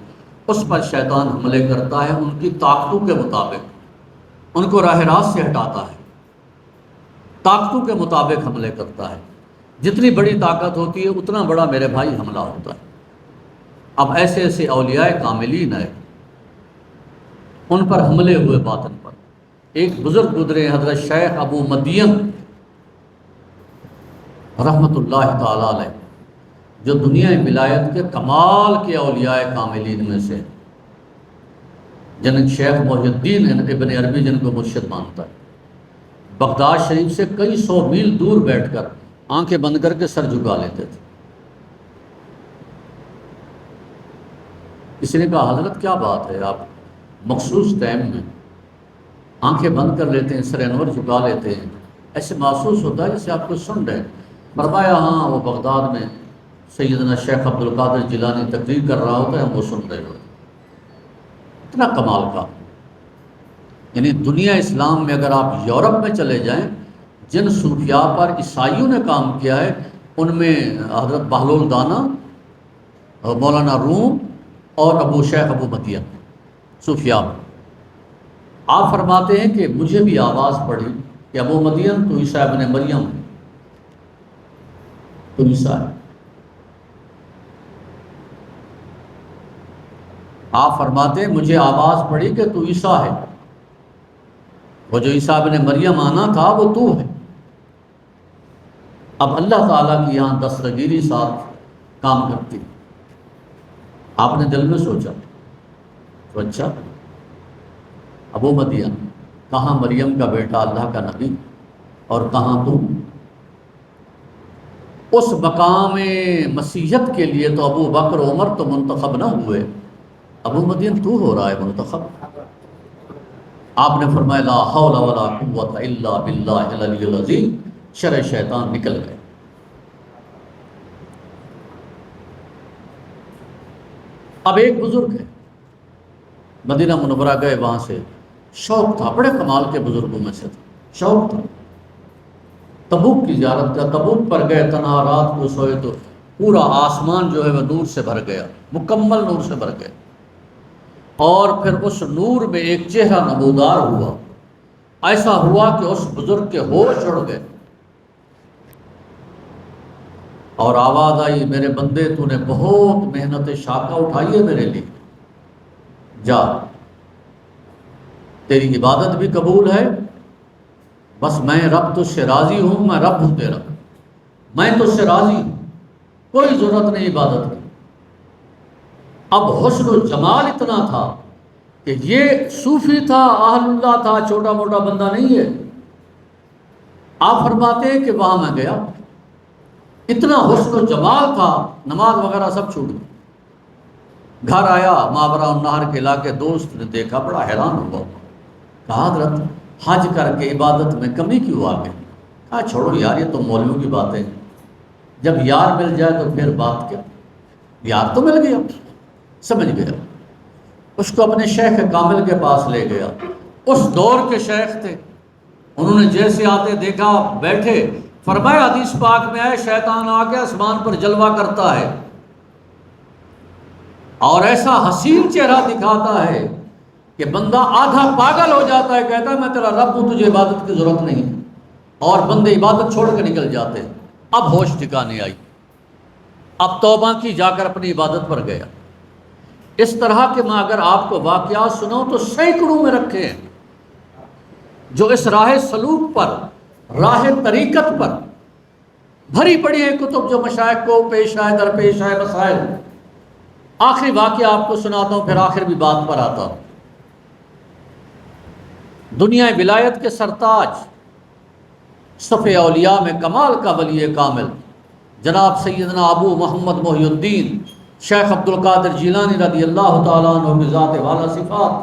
اس پر شیطان حملے کرتا ہے ان کی طاقتوں کے مطابق، ان کو راہ راست سے ہٹاتا ہے، طاقتوں کے مطابق حملے کرتا ہے۔ جتنی بڑی طاقت ہوتی ہے اتنا بڑا میرے بھائی حملہ ہوتا ہے۔ اب ایسے ایسے اولیاء کاملین آئے، ان پر حملے ہوئے باطن پر۔ ایک بزرگ گزرے حضرت شیخ ابو مدین رحمۃ اللہ تعالی علیہ، جو دنیا ولایت کے کمال کے اولیاء کاملین میں سے، جن شیخ محی الدین ابن عربی جن کو مرشد مانتا ہے، بغداد شریف سے کئی 100 میل دور بیٹھ کر آنکھیں بند کر کے سر جھکا لیتے تھے۔ کسی نے کہا حضرت کیا بات ہے، آپ مخصوص ٹائم میں آنکھیں بند کر لیتے ہیں، سر انور جھکا لیتے ہیں، ایسے محسوس ہوتا ہے جیسے آپ کو سن رہے ہیں۔ فرمایا ہاں، وہ بغداد میں سیدنا شیخ عبد القادر جیلانی تقریر کر رہا ہوتا ہے، ہم وہ سن رہے ہوتے ہیں۔ اتنا کمال کا، یعنی دنیا اسلام میں اگر آپ یورپ میں چلے جائیں، جن صوفیاء پر عیسائیوں نے کام کیا ہے، ان میں حضرت بہلول دانا، مولانا روم اور ابو شیخ ابو مدین صوفیاء میں۔ آپ فرماتے ہیں کہ مجھے بھی آواز پڑی کہ ابو مدین تو عیسیٰ ابن مریم ہے، تو عیسیٰ ہے۔ آپ فرماتے ہیں مجھے آواز پڑی کہ تو عیسیٰ ہے، وہ جو عیسیٰ ابن مریم آنا تھا وہ تو ہے۔ اب اللہ تعالیٰ کی یہاں دستگیری ساتھ کام کرتی۔ آپ نے دل میں سوچا تو اچھا ابو مدین کہاں مریم کا بیٹا اللہ کا نبی اور کہاں تم؟ اس مقام مسیحیت کے لیے تو ابو بکر عمر تو منتخب نہ ہوئے، ابو مدین تو ہو رہا ہے منتخب۔ آپ نے فرمایا لا حول ولا قوت الا باللہ العلی العظیم، شر شیطان نکل گئے۔ اب ایک بزرگ ہے، مدینہ منورہ گئے، وہاں سے شوق تھا، بڑے کمال کے بزرگوں میں سے تھا، شوق تھا، تبوک کی زیارت کا، تبوک پر گئے، تنہا رات کو سوئے تو پورا آسمان جو ہے وہ نور سے بھر گیا، مکمل نور سے بھر گیا، اور پھر اس نور میں ایک چہرہ نمودار ہوا، ایسا ہوا کہ اس بزرگ کے ہوش اڑ گئے، اور آواز آئی میرے بندے تو نے بہت محنت شاقہ اٹھائی ہے میرے لیے، جا تیری عبادت بھی قبول ہے، بس میں رب تجھ سے راضی ہوں، میں رب ہوں تیرا، میں تجھ سے راضی ہوں، کوئی ضرورت نہیں عبادت کی۔ اب حسن و جمال اتنا تھا کہ یہ صوفی تھا، اہل اللہ تھا، چھوٹا موٹا بندہ نہیں ہے۔ آپ فرماتے ہیں کہ وہاں میں گیا، اتنا حسن و جمال تھا، نماز وغیرہ سب چھوٹ گئی۔ گھر آیا، ماورا النہر کے علاقے، دوست نے دیکھا، بڑا حیران ہوا، کہا حضرت حج کر کے عبادت میں کمی کیوں آ گئی؟ کہا چھوڑو یار، یہ تو مولویوں کی باتیں، جب یار مل جائے تو پھر بات کیا، یار تو مل گیا، سمجھ گیا۔ اس کو اپنے شیخ کامل کے پاس لے گیا، اس دور کے شیخ تھے، انہوں نے جیسے آتے دیکھا، بیٹھے، فرمایا حدیث پاک میں ہے شیطان آ کے آسمان پر جلوہ کرتا ہے اور ایسا حسین چہرہ دکھاتا ہے کہ بندہ آدھا پاگل ہو جاتا ہے، کہتا ہے میں تیرا رب ہوں، تجھے عبادت کی ضرورت نہیں، اور بندے عبادت چھوڑ کے نکل جاتے ہیں۔ اب ہوش ٹھکانے آئی، اب توبہ کی، جا کر اپنی عبادت پر گیا۔ اس طرح کے میں اگر آپ کو واقعات سناؤں تو سینکڑوں میں رکھے ہیں، جو اس راہ سلوک پر، راہ طریقت پر بھری پڑی ہے کتب، جو مشائخ کو پیش آئے، درپیش آئے مسائل۔ آخری واقعہ آپ کو سناتا ہوں، پھر آخر بھی بات پر آتا ہوں۔ دنیا ولایت کے سرتاج، صف اولیاء میں کمال کا ولی کامل، جناب سیدنا ابو محمد محی الدین شیخ عبد القادر جیلانی رضی اللہ تعالیٰ عنہ کی ذات والا صفات،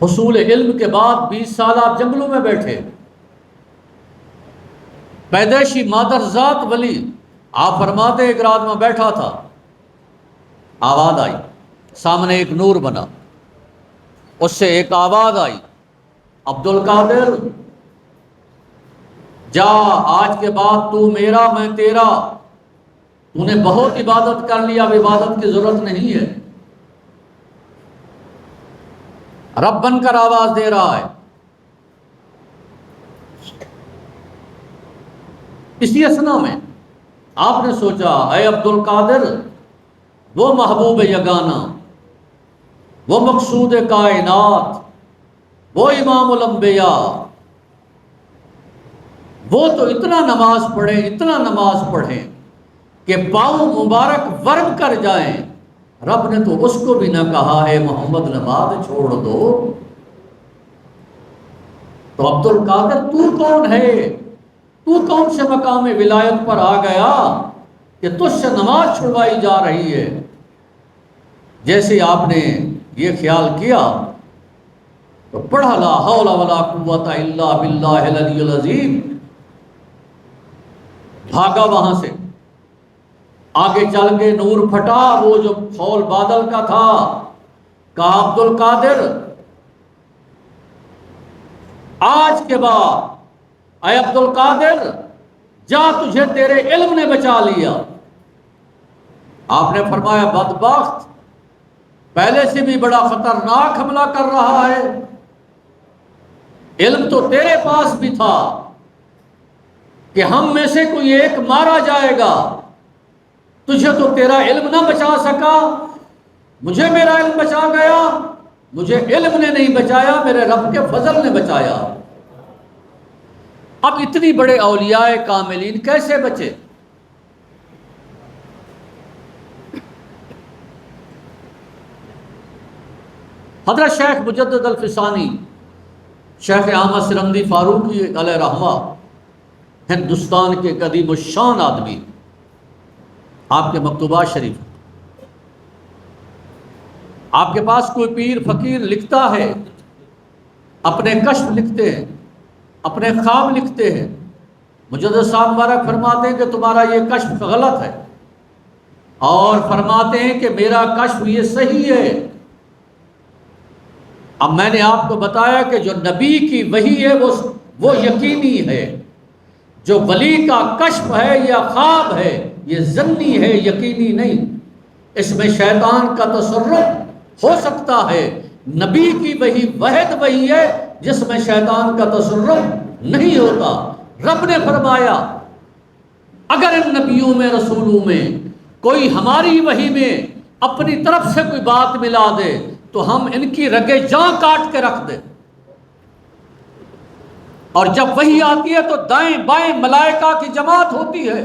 حصول علم کے بعد 20 سال آپ جنگلوں میں بیٹھے، پیدائشی مادر ذات ولی، آپ فرماتے ایک رات میں بیٹھا تھا، آواز آئی، سامنے ایک نور بنا، اس سے ایک آواز آئی، عبد القادر جا، آج کے بعد تو میرا میں تیرا، تو نے بہت عبادت کر لیا، اب عبادت کی ضرورت نہیں ہے۔ رب بن کر آواز دے رہا ہے۔ اسی اسنا میں آپ نے سوچا اے عبد القادر، وہ محبوب یگانہ، وہ مقصود کائنات، وہ امام الانبیاء، وہ تو اتنا نماز پڑھیں، اتنا نماز پڑھیں کہ پاؤں مبارک ورم کر جائیں، رب نے تو اس کو بھی نہ کہا اے محمد نماز چھوڑ دو۔ تو عبد القادر تو کون ہے، تو کون سے مقام ولایت پر آ گیا کہ تجھ سے نماز چھڑوائی جا رہی ہے؟ جیسے آپ نے یہ خیال کیا تو پڑھا لا حول ولا قوت الا باللہ العلی العظیم، بھاگا وہاں سے، آگے چل کے نور پھٹا، وہ جو خول بادل کا تھا، کہا عبد القادر آج کے بعد اے عبد القادر جا، تجھے تیرے علم نے بچا لیا۔ آپ نے فرمایا بدبخت، پہلے سے بھی بڑا خطرناک حملہ کر رہا ہے، علم تو تیرے پاس بھی تھا کہ ہم میں سے کوئی ایک مارا جائے گا، تجھے تو تیرا علم نہ بچا سکا، مجھے میرا علم بچا گیا، مجھے علم نے نہیں بچایا، میرے رب کے فضل نے بچایا۔ اب اتنی بڑے اولیاء کاملین کیسے بچے؟ حضرت شیخ مجدد الفسانی شیخ احمد سرمدی فاروقی علیہ رحمہ ہندوستان کے قدیم الشان آدمی، آپ کے مکتوبات شریف، آپ کے پاس کوئی پیر فقیر لکھتا ہے، اپنے کشف لکھتے ہیں، اپنے خواب لکھتے ہیں، مجدد صاحب مبارک فرماتے ہیں کہ تمہارا یہ کشف غلط ہے، اور فرماتے ہیں کہ میرا کشف یہ صحیح ہے۔ اب میں نے آپ کو بتایا کہ جو نبی کی وحی ہے وہ یقینی ہے، جو ولی کا کشف ہے یا خواب ہے یہ ظنی ہے، یقینی نہیں، اس میں شیطان کا تصرف ہو سکتا ہے۔ نبی کی وحی واحد وحی ہے جس میں شیطان کا تصرف نہیں ہوتا۔ رب نے فرمایا اگر ان نبیوں میں رسولوں میں کوئی ہماری وحی میں اپنی طرف سے کوئی بات ملا دے تو ہم ان کی رگیں جاں کاٹ کے رکھ دیں، اور جب وحی آتی ہے تو دائیں بائیں ملائکہ کی جماعت ہوتی ہے،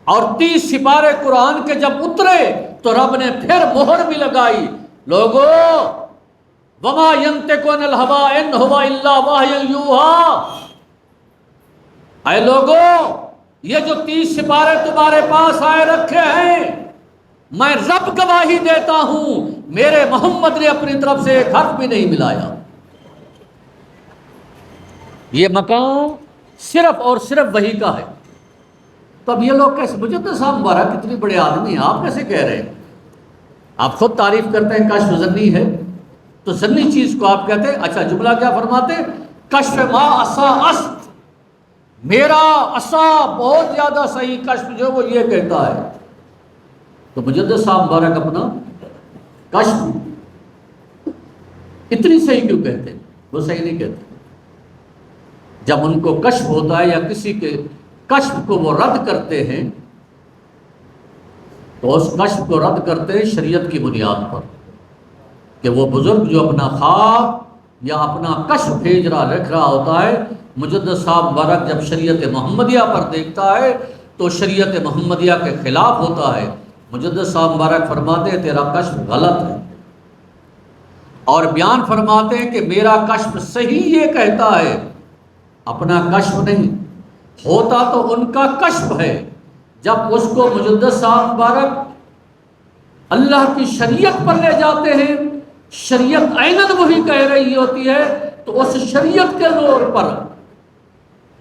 اور 30 سپارے قرآن کے جب اترے تو رب نے پھر مہر بھی لگائی، لوگو وما ينطق عن الهوى ان هو الا وحی یوحی، اے لوگو یہ جو 30 سپارے تمہارے پاس آئے رکھے ہیں میں رب گواہی دیتا ہوں میرے محمد نے اپنی طرف سے ایک حرف بھی نہیں ملایا۔ یہ مقام صرف اور صرف وحی کا ہے۔ تو اب یہ لوگ کیسے، مجدد صاحب مبارک کتنے بڑے آدمی ہیں، آپ کیسے کہہ رہے ہیں؟ آپ خود تعریف کرتے ہیں کشف ظنی ہے، تو ظنی چیز کو آپ کہتے ہیں۔ اچھا جملہ کیا فرماتے ہیں؟ کشف ما عصا است، میرا عصا بہت زیادہ صحیح کشف جو وہ یہ کہتا ہے۔ تو مجدد صاحب مبارک اپنا کشف اتنی صحیح کیوں کہتے ہیں؟ وہ صحیح نہیں کہتے۔ جب ان کو کشف ہوتا ہے یا کسی کے کشف کو وہ رد کرتے ہیں تو اس کشف کو رد کرتے ہیں شریعت کی بنیاد پر، کہ وہ بزرگ جو اپنا خواب یا اپنا کشف بھیج رہا لکھ رہا ہوتا ہے، مجدد صاحب مبارک جب شریعت محمدیہ پر دیکھتا ہے تو شریعت محمدیہ کے خلاف ہوتا ہے۔ مجدد صاحب مبارک فرماتے ہیں تیرا کشف غلط ہے، اور بیان فرماتے ہیں کہ میرا کشف صحیح یہ کہتا ہے، اپنا کشف نہیں ہوتا تو ان کا کشف ہے۔ جب اس کو مجدد صاحب مبارک اللہ کی شریعت پر لے جاتے ہیں، شریعت عیناً وہی کہہ رہی ہوتی ہے، تو اس شریعت کے زور پر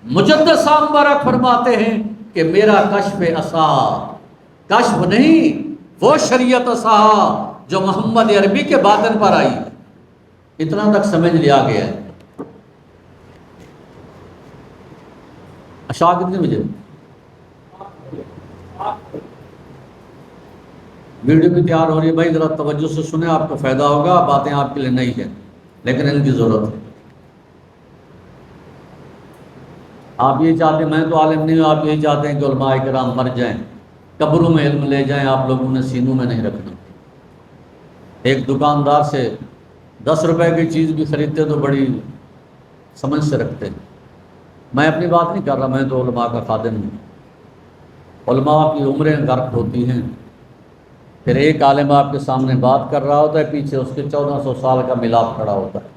مجدد صاحب مبارک فرماتے ہیں کہ میرا کشف عصا، کشف نہیں وہ شریعت عصا جو محمد عربی کے باطن پر آئی۔ اتنا تک سمجھ لیا گیا ہے۔ اشاع کتنے بجے؟ ویڈیو بھی تیار ہو رہی ہے بھائی، ذرا توجہ سے سنیں، آپ کو فائدہ ہوگا۔ باتیں آپ کے لیے نہیں ہیں لیکن ان کی ضرورت ہے۔ آپ یہ چاہتے ہیں، میں تو عالم نہیں ہوں، آپ یہی چاہتے ہیں کہ علماء کرام مر جائیں، قبروں میں علم لے جائیں، آپ لوگوں نے سینوں میں نہیں رکھنا۔ ایک دکاندار سے 10 روپے کی چیز بھی خریدتے تو بڑی سمجھ سے رکھتے ہیں۔ میں اپنی بات نہیں کر رہا، میں تو علماء کا خادم ہوں۔ علماء کی عمریں غرق ہوتی ہیں، پھر ایک عالم آپ کے سامنے بات کر رہا ہوتا ہے، پیچھے اس کے 1400 سال کا ملاپ کھڑا ہوتا ہے،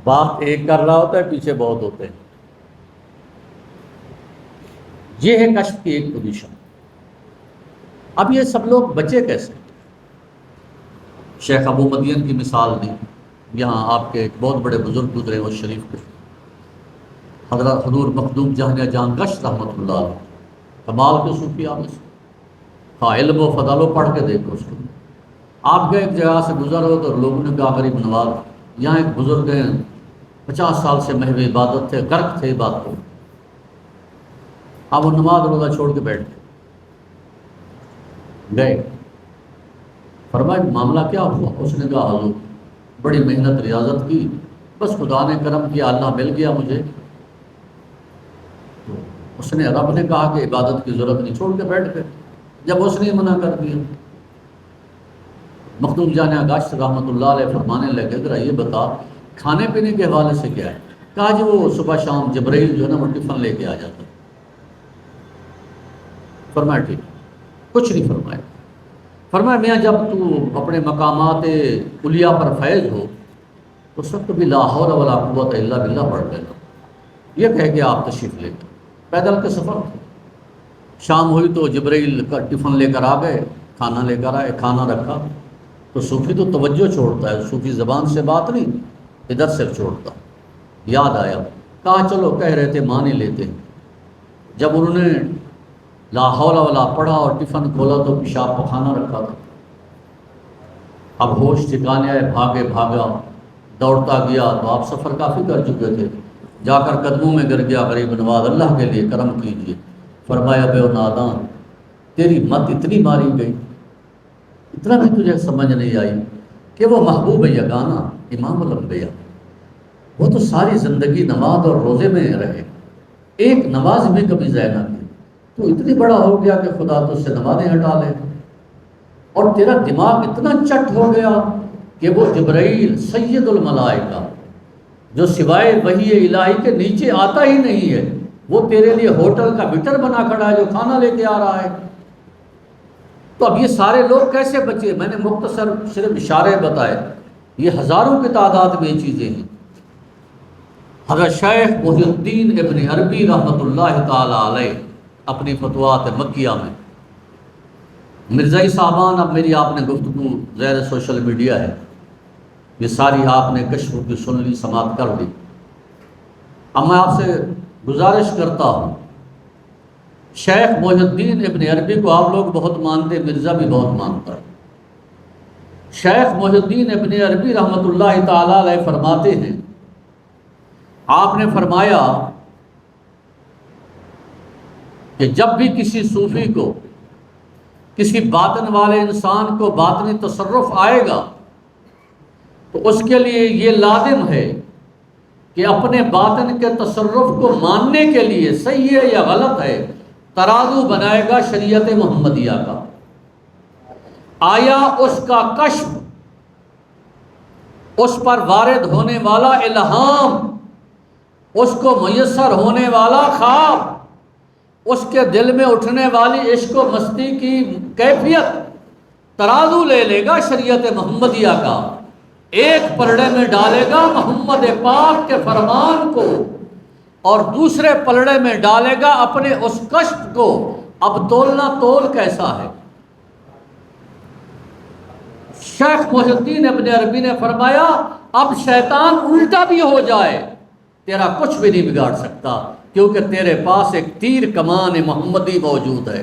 بات ایک کر رہا ہوتا ہے، پیچھے بہت ہوتے ہیں۔ یہ ہے کشف کی ایک پوزیشن۔ اب یہ سب لوگ بچے کیسے؟ شیخ ابو مدین کی مثال دی، یہاں آپ کے ایک بہت بڑے بزرگ گزرے وہ شریف کے، حضرت حضور مخدوم جہاں جان گشت رحمۃ اللہ علیہ، کمال کے صوفیاء میں سے۔ ہاں علم و فضل و پڑھ کے دیکھو اس کو۔ آپ گئے ایک جگہ سے گزر ہو تو لوگوں نے کہا غریب نواز، یہاں ایک بزرگ ہیں 50 سال سے محو عبادت تھے، غرق تھے عبادت میں۔ اب وہ نماز روزہ چھوڑ کے بیٹھ گئے، فرمایا معاملہ کیا ہوا؟ اس نے کہا حضور بڑی محنت ریاضت کی، بس خدا نے کرم کیا، اللہ مل گیا مجھے۔ اس نے، رب نے کہا کہ عبادت کی ضرورت نہیں، چھوڑ کے بیٹھ گئے جب اس نے منع کر دیا۔ مخدوم جان گاشت رحمۃ اللہ علیہ فرمانے لگے ذرا یہ بتا کھانے پینے کے حوالے سے کیا ہے؟ کہا جی وہ صبح شام جبرائیل جو ہے نا وہ ٹفن لے کے آ جاتا ہے۔ فرمایا ٹھیک، کچھ نہیں فرمایا۔ فرمایا میاں جب تو اپنے مقامات علیہ پر فیض ہو تو اس وقت بھی لا حول ولا قوت الا باللہ پڑھ لینا۔ یہ کہہ کے آپ تشریف لے گئے، پیدل کے سفر تھے۔ شام ہوئی تو جبرائیل کا ٹفن لے کر آ گئے، کھانا لے کر آئے، کھانا رکھا تو صوفی تو توجہ چھوڑتا ہے، صوفی زبان سے بات نہیں ادھر سے چھوڑتا۔ یاد آیا، کہا چلو کہہ رہے تھے مان ہی لیتے ہیں۔ جب انہوں نے لا حول ولا پڑھا اور ٹفن کھولا تو پیشاب پخانہ رکھا تھا۔ اب ہوش ٹھکانے آئے، بھاگے بھاگا دوڑتا گیا تو آپ سفر کافی کر چکے تھے، جا کر قدموں میں گر گیا، غریب نواز اللہ کے لیے کرم کیجیے۔ فرمایا بے نادان، تیری مت اتنی ماری گئی، اتنا بھی تجھے سمجھ نہیں آئی کہ وہ محبوب یگانہ امام الانبیاء، وہ تو ساری زندگی نماز اور روزے میں رہے، ایک نماز بھی کبھی ضائع نہ کی، تو اتنی بڑا ہو گیا کہ خدا تجھ سے نمازیں ہٹا لے، اور تیرا دماغ اتنا چٹ ہو گیا کہ وہ جبرائیل سید الملائکہ جو سوائے وحی الہی کے نیچے آتا ہی نہیں ہے، وہ تیرے لیے ہوٹل کا ویٹر بنا کھڑا ہے جو کھانا لے کے آ رہا ہے۔ تو اب یہ سارے لوگ کیسے بچے؟ میں نے مختصر صرف اشارے بتائے، یہ ہزاروں کی تعداد میں یہ چیزیں ہیں۔ حضرت شیخ محی الدین ابن عربی رحمۃ اللہ تعالی علیہ اپنی فتوحات مکیہ میں، مرزائی صاحبان، اب میری آپ نے گفتگو زیر سوشل میڈیا ہے، یہ ساری آپ نے کشف کی سن لی، سماعت کر لی۔ اب میں آپ سے گزارش کرتا ہوں، شیخ محی الدین ابن عربی کو آپ لوگ بہت مانتے، مرزا بھی بہت مانتا ہے۔ شیخ محی الدین ابن عربی رحمۃ اللہ تعالی علیہ فرماتے ہیں، آپ نے فرمایا کہ جب بھی کسی صوفی کو، کسی باطن والے انسان کو باطنی تصرف آئے گا تو اس کے لیے یہ لازم ہے کہ اپنے باطن کے تصرف کو ماننے کے لیے صحیح ہے یا غلط ہے ترازو بنائے گا شریعت محمدیہ کا۔ آیا اس کا کشف، اس پر وارد ہونے والا الہام، اس کو میسر ہونے والا خواب، اس کے دل میں اٹھنے والی عشق و مستی کی کیفیت ترازو لے لے گا شریعت محمدیہ کا، ایک پلڑے میں ڈالے گا محمد پاک کے فرمان کو اور دوسرے پلڑے میں ڈالے گا اپنے اس کشف کو۔ اب تولنا تول کیسا ہے؟ شیخ محی الدین ابن عربی نے فرمایا اب شیطان الٹا بھی ہو جائے تیرا کچھ بھی نہیں بگاڑ سکتا، کیونکہ تیرے پاس ایک تیر کمان محمدی موجود ہے،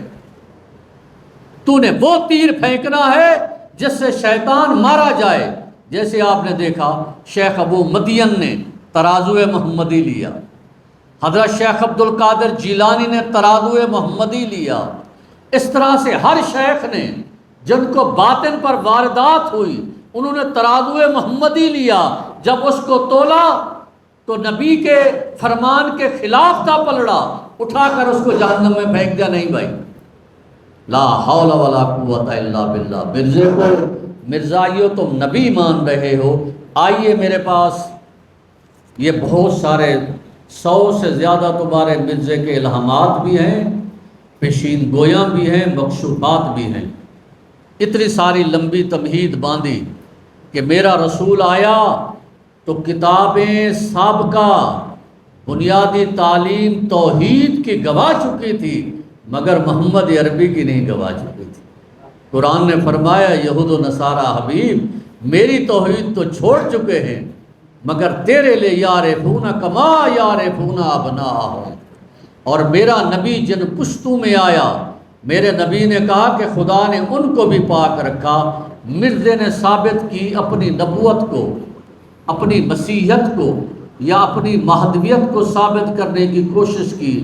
تو نے وہ تیر پھینکنا ہے جس سے شیطان مارا جائے۔ جیسے آپ نے دیکھا شیخ ابو مدین نے ترازو محمدی لیا، حضرت شیخ عبد القادر جیلانی نے ترازو محمدی لیا، اس طرح سے ہر شیخ نے جن کو باطن پر واردات ہوئی انہوں نے ترازو محمدی لیا۔ جب اس کو تولا تو نبی کے فرمان کے خلاف تھا پلڑا، اٹھا کر اس کو جہنم میں پھینک دیا۔ نہیں بھائی، لا حول ولا قوت الا باللہ۔ مرزے کو مرزائیو تم نبی مان رہے ہو، آئیے میرے پاس، یہ بہت سارے 100 سے زیادہ تمہارے مرزے کے الہامات بھی ہیں، پیشین گویاں بھی ہیں، مکشوفات بھی ہیں۔ اتنی ساری لمبی تمہید باندھی کہ میرا رسول آیا تو کتابیں سابقہ بنیادی تعلیم توحید کی گواہ چکی تھی مگر محمد عربی کی نہیں گواہ چکی تھی۔ قرآن نے فرمایا یہود و نصارہ حبیب میری توحید تو چھوڑ چکے ہیں مگر تیرے لیے یعرفون کما یعرفون ابناءہم، اور میرا نبی جن پشتوں میں آیا میرے نبی نے کہا کہ خدا نے ان کو بھی پاک رکھا۔ مرزے نے ثابت کی اپنی نبوت کو، اپنی مسیحیت کو یا اپنی مہدویت کو ثابت کرنے کی کوشش کی،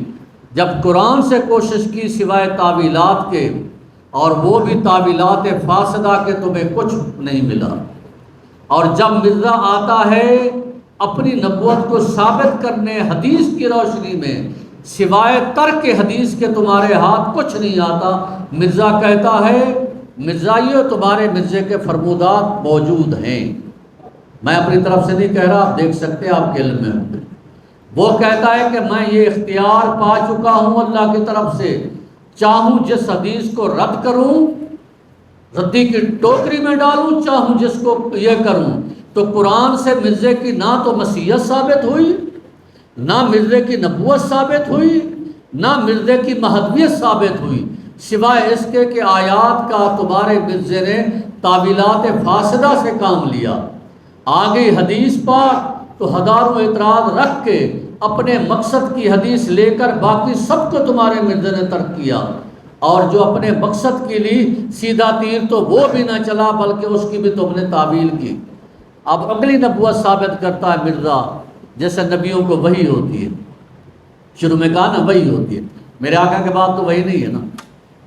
جب قرآن سے کوشش کی سوائے تعویلات کے، اور وہ بھی تعویلات فاسدہ کے، تمہیں کچھ نہیں ملا۔ اور جب مرزا آتا ہے اپنی نبوت کو ثابت کرنے حدیث کی روشنی میں، سوائے ترک حدیث کے تمہارے ہاتھ کچھ نہیں آتا۔ مرزا کہتا ہے مرزائیو تمہارے مرزے کے فرمودات موجود ہیں، میں اپنی طرف سے نہیں کہہ رہا، آپ دیکھ سکتے ہیں، آپ کے علم میں ہوں گے۔ وہ کہتا ہے کہ میں یہ اختیار پا چکا ہوں اللہ کی طرف سے، چاہوں جس حدیث کو رد کروں ردی کی ٹوکری میں ڈالوں، چاہوں جس کو یہ کروں۔ تو قرآن سے مرزے کی نہ تو مسیحیت ثابت ہوئی، نہ مرزے کی نبوت ثابت ہوئی، نہ مرزے کی مہدویت ثابت ہوئی، سوائے اس کے کہ آیات کا تمہارے مرزے نے تعویلات فاسدہ سے کام لیا۔ آگے حدیث پاک تو ہزاروں اعتراض رکھ کے اپنے مقصد کی حدیث لے کر باقی سب کو تمہارے مرزے نے ترک کیا، اور جو اپنے مقصد کے لیے سیدھا تیر تو وہ بھی نہ چلا بلکہ اس کی بھی تم نے تعویل کی۔ اب اگلی نبوت ثابت کرتا ہے مرزا، جیسے نبیوں کو وحی ہوتی ہے، شروع میں کہا نا وحی ہوتی ہے، میرے آقا کے بعد تو وحی نہیں ہے نا،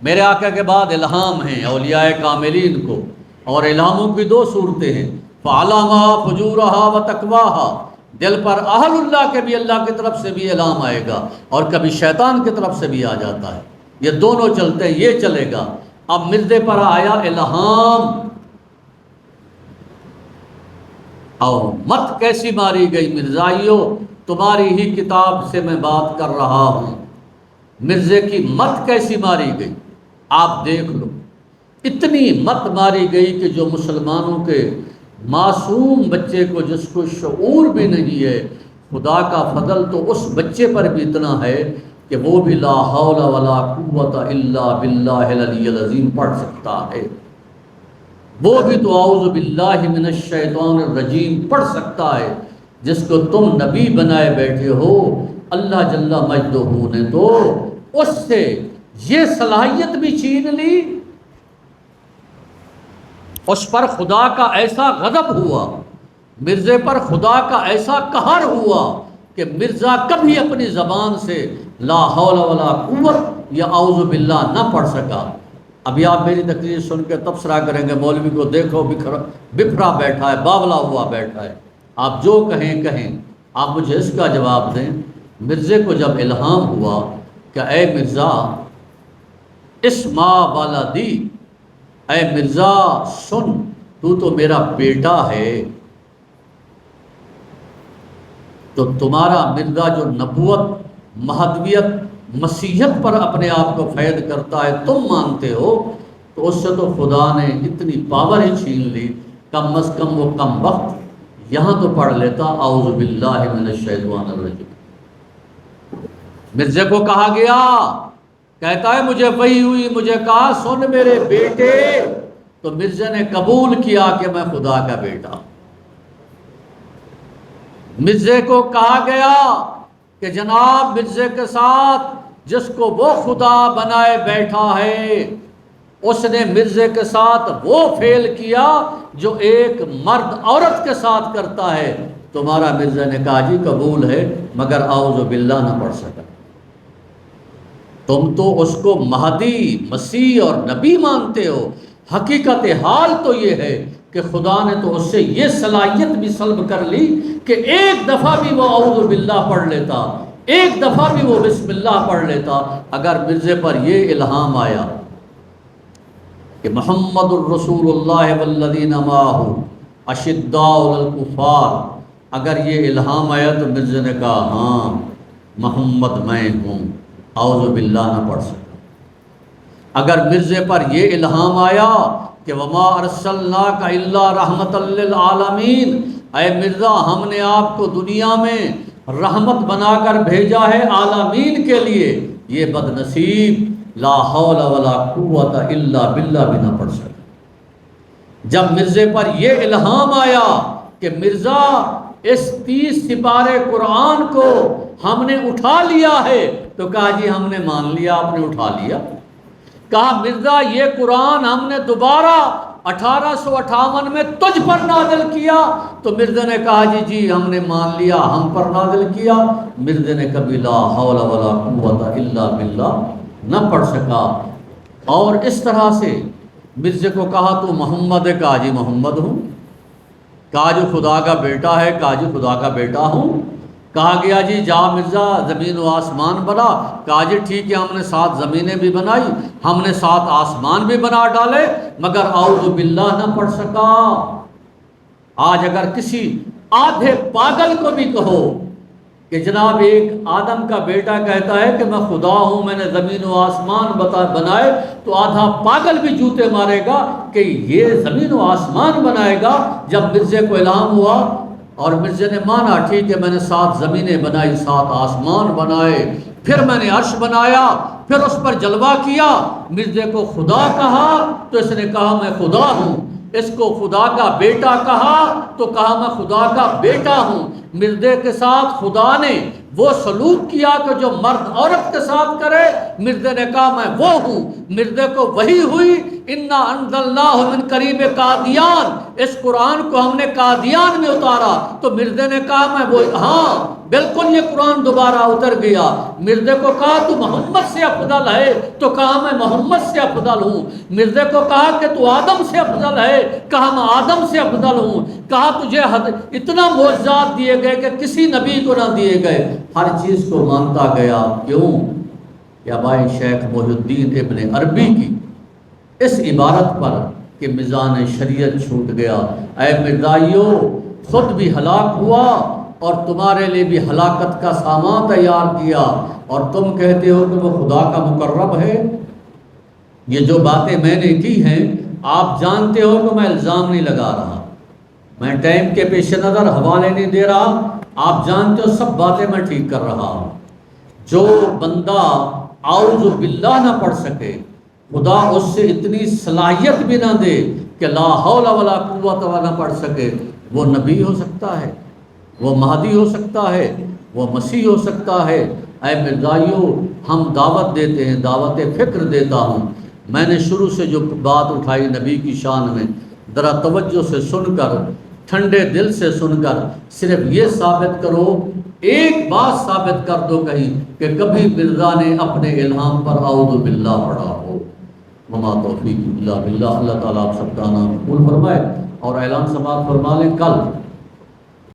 میرے آقا کے بعد الہام ہیں اولیاء کاملین کو، اور الہاموں کی دو صورتیں ہیں، فَعَلَامَهَا فُجُورَهَا وَتَقْوَاهَا، دل پر اہل اللہ کے بھی اللہ کی طرف سے بھی الہام آئے گا اور کبھی شیطان کی طرف سے بھی آ جاتا ہے، یہ دونوں چلتے ہیں، یہ چلے گا۔ اب مرزے پر آیا الہام، اور مت کیسی ماری گئی مرزائیوں، تمہاری ہی کتاب سے میں بات کر رہا ہوں، مرزے کی مت کیسی ماری گئی آپ دیکھ لو۔ اتنی مت ماری گئی کہ جو مسلمانوں کے معصوم بچے کو، جس کو شعور بھی نہیں ہے، خدا کا فضل تو اس بچے پر بھی اتنا ہے کہ وہ بھی لا حول ولا قوت الا باللہ العلی العظیم پڑھ سکتا ہے، وہ بھی تو اعوذ باللہ من الشیطان الرجیم پڑھ سکتا ہے، جس کو تم نبی بنائے بیٹھے ہو۔ اللہ جل مجدہ نے تو اس سے یہ صلاحیت بھی چھین لی، اس پر خدا کا ایسا غضب ہوا، مرزے پر خدا کا ایسا قہر ہوا کہ مرزا کبھی اپنی زبان سے لا حول ولا قوت یا اعوذ باللہ نہ پڑھ سکا۔ ابھی آپ میری تقریر سن کے تبصرہ کریں گے، مولوی کو دیکھو بکھرا بیٹھا ہے، باولا ہوا بیٹھا ہے۔ آپ جو کہیں آپ مجھے اس کا جواب دیں، مرزے کو جب الہام ہوا کہ اے مرزا اسما والدی، اے مرزا سن، تو میرا بیٹا ہے، تو تمہارا مرزا جو نبوت، مہدویت، مسیحیت پر اپنے آپ کو فید کرتا ہے تم مانتے ہو، تو اس سے تو خدا نے اتنی پاور ہی چھین لی، کم از کم وہ کم وقت یہاں تو پڑھ لیتا اعوذ باللہ من الشیطان الرجیم۔ مرزے کو کہا گیا، کہتا ہے مجھے وحی ہوئی، مجھے کہا سن میرے بیٹے، تو مرزے نے قبول کیا کہ میں خدا کا بیٹا۔ مرزے کو کہا گیا کہ جناب مرزے کے ساتھ جس کو وہ خدا بنائے بیٹھا ہے، اس نے مرزے کے ساتھ وہ فعل کیا جو ایک مرد عورت کے ساتھ کرتا ہے۔ تمہارا مرزا نے کہا جی قبول ہے، مگر اعوذ باللہ نہ پڑھ سکا۔ تم تو اس کو مہدی، مسیح اور نبی مانتے ہو، حقیقت حال تو یہ ہے کہ خدا نے تو اس سے یہ صلاحیت بھی سلب کر لی کہ ایک دفعہ بھی وہ اعوذ باللہ پڑھ لیتا، ایک دفعہ بھی وہ بسم اللہ پڑھ لیتا۔ اگر مرزے پر یہ الہام آیا کہ محمد الرسول اللہ والذین معہ اشداء علی الکفار، اگر یہ الہام آیا تو مرزے نے کہا ہاں محمد میں ہوں، اعوذ باللہ نہ پڑھ سکتا۔ اگر مرزے پر یہ الہام آیا کہ وما ارسلناک الا رحمت للعالمین، اے مرزا ہم نے آپ کو دنیا میں رحمت بنا کر بھیجا ہے عالمین کے لیے، یہ بد نصیب لا حول ولا قوت الا باللہ بھی نہ پڑھ سکا۔ جب مرزے پر یہ الہام آیا کہ مرزا اس 30 سپارے قرآن کو ہم نے اٹھا لیا ہے، تو کہا جی ہم نے مان لیا، آپ نے اٹھا لیا۔ کہا مرزا یہ قرآن ہم نے دوبارہ 1858 میں تجھ پر نازل کیا، تو مرزا نے کہا جی ہم نے مان لیا، ہم پر نازل کیا۔ مرزا نے کبھی لا حول ولا قوت الا باللہ نہ پڑھ سکا۔ اور اس طرح سے مرزا کو کہا تو محمد ہے، کہا جی محمد ہوں۔ کہا جو خدا کا بیٹا ہے، کہا جی خدا کا بیٹا ہوں۔ کہا گیا جی جا مرزا زمین و آسمان بنا، کہا جی ٹھیک ہے ہم نے 7 زمینیں بھی بنائی، ہم نے 7 آسمان بھی بنا ڈالے، مگر اعوذ باللہ نہ پڑھ سکا۔ آج اگر کسی آدھے پاگل کو بھی کہو کہ جناب ایک آدم کا بیٹا کہتا ہے کہ میں خدا ہوں، میں نے زمین و آسمان بنائے، تو آدھا پاگل بھی جوتے مارے گا کہ یہ زمین و آسمان بنائے گا۔ جب مرزے کو الہام ہوا اور مرزے نے مانا ٹھیک ہے میں نے 7 زمینیں بنائی، 7 آسمان بنائے، پھر میں نے عرش بنایا، پھر اس پر جلوہ کیا، مرزے کو خدا کہا تو اس نے کہا میں خدا ہوں، اس کو خدا کا بیٹا کہا تو کہا میں خدا کا بیٹا ہوں۔ مردے کے ساتھ خدا نے وہ سلوک کیا کہ جو مرد عورت کے ساتھ کرے، مردے نے کہا میں وہ ہوں، مردے کو وہی ہوئی انا انزلناہ من قریب قادیان، اس قرآن کو ہم نے قادیان میں اتارا، تو مردے نے کہا میں وہ، ہاں بالکل یہ قرآن دوبارہ اتر گیا۔ مردے کو کہا تو محمد سے افضل ہے، تو کہا میں محمد سے افضل ہوں۔ مردے کو کہا کہ تو آدم سے افضل ہے، کہا میں آدم سے افضل ہوں۔ کہا تجھے اتنا معجزات دیے گئے کہ کسی نبی کو نہ دیے گئے، ہر چیز کو مانتا گیا۔ کیوں؟ یا بھائی شیخ محی الدین ابن عربی کی اس عبارت پر کہ میزان شریعت چھوٹ گیا، اے مرزائیو خود بھی ہلاک ہوا اور تمہارے لیے بھی ہلاکت کا سامان تیار کیا، اور تم کہتے ہو کہ وہ خدا کا مقرب ہے۔ یہ جو باتیں میں نے کی ہیں آپ جانتے ہو کہ میں الزام نہیں لگا رہا، میں ٹائم کے پیش نظر حوالے نہیں دے رہا، آپ جانتے ہو سب باتیں میں ٹھیک کر رہا ہوں۔ جو بندہ اعوذ باللہ نہ پڑھ سکے، خدا اس سے اتنی صلاحیت بھی نہ دے کہ لا حول ولا قوت نہ پڑھ سکے، وہ نبی ہو سکتا ہے، وہ مہدی ہو سکتا ہے، وہ مسیح ہو سکتا ہے۔ اے مرزائیو ہم دعوت دیتے ہیں، دعوت فکر دیتا ہوں۔ میں نے شروع سے جو بات اٹھائی نبی کی شان میں، ذرا توجہ سے سن کر، ٹھنڈے دل سے سن کر صرف یہ ثابت کرو، ایک بات ثابت کر دو کہیں کہ کبھی مرزا نے اپنے الہام پر اعوذ باللہ پڑھا ہو۔ وما توفیق الا باللہ۔ اللہ تعالیٰ آپ سب کا نام قبول فرمائے اور اعلان سماعت فرما لیں۔ کل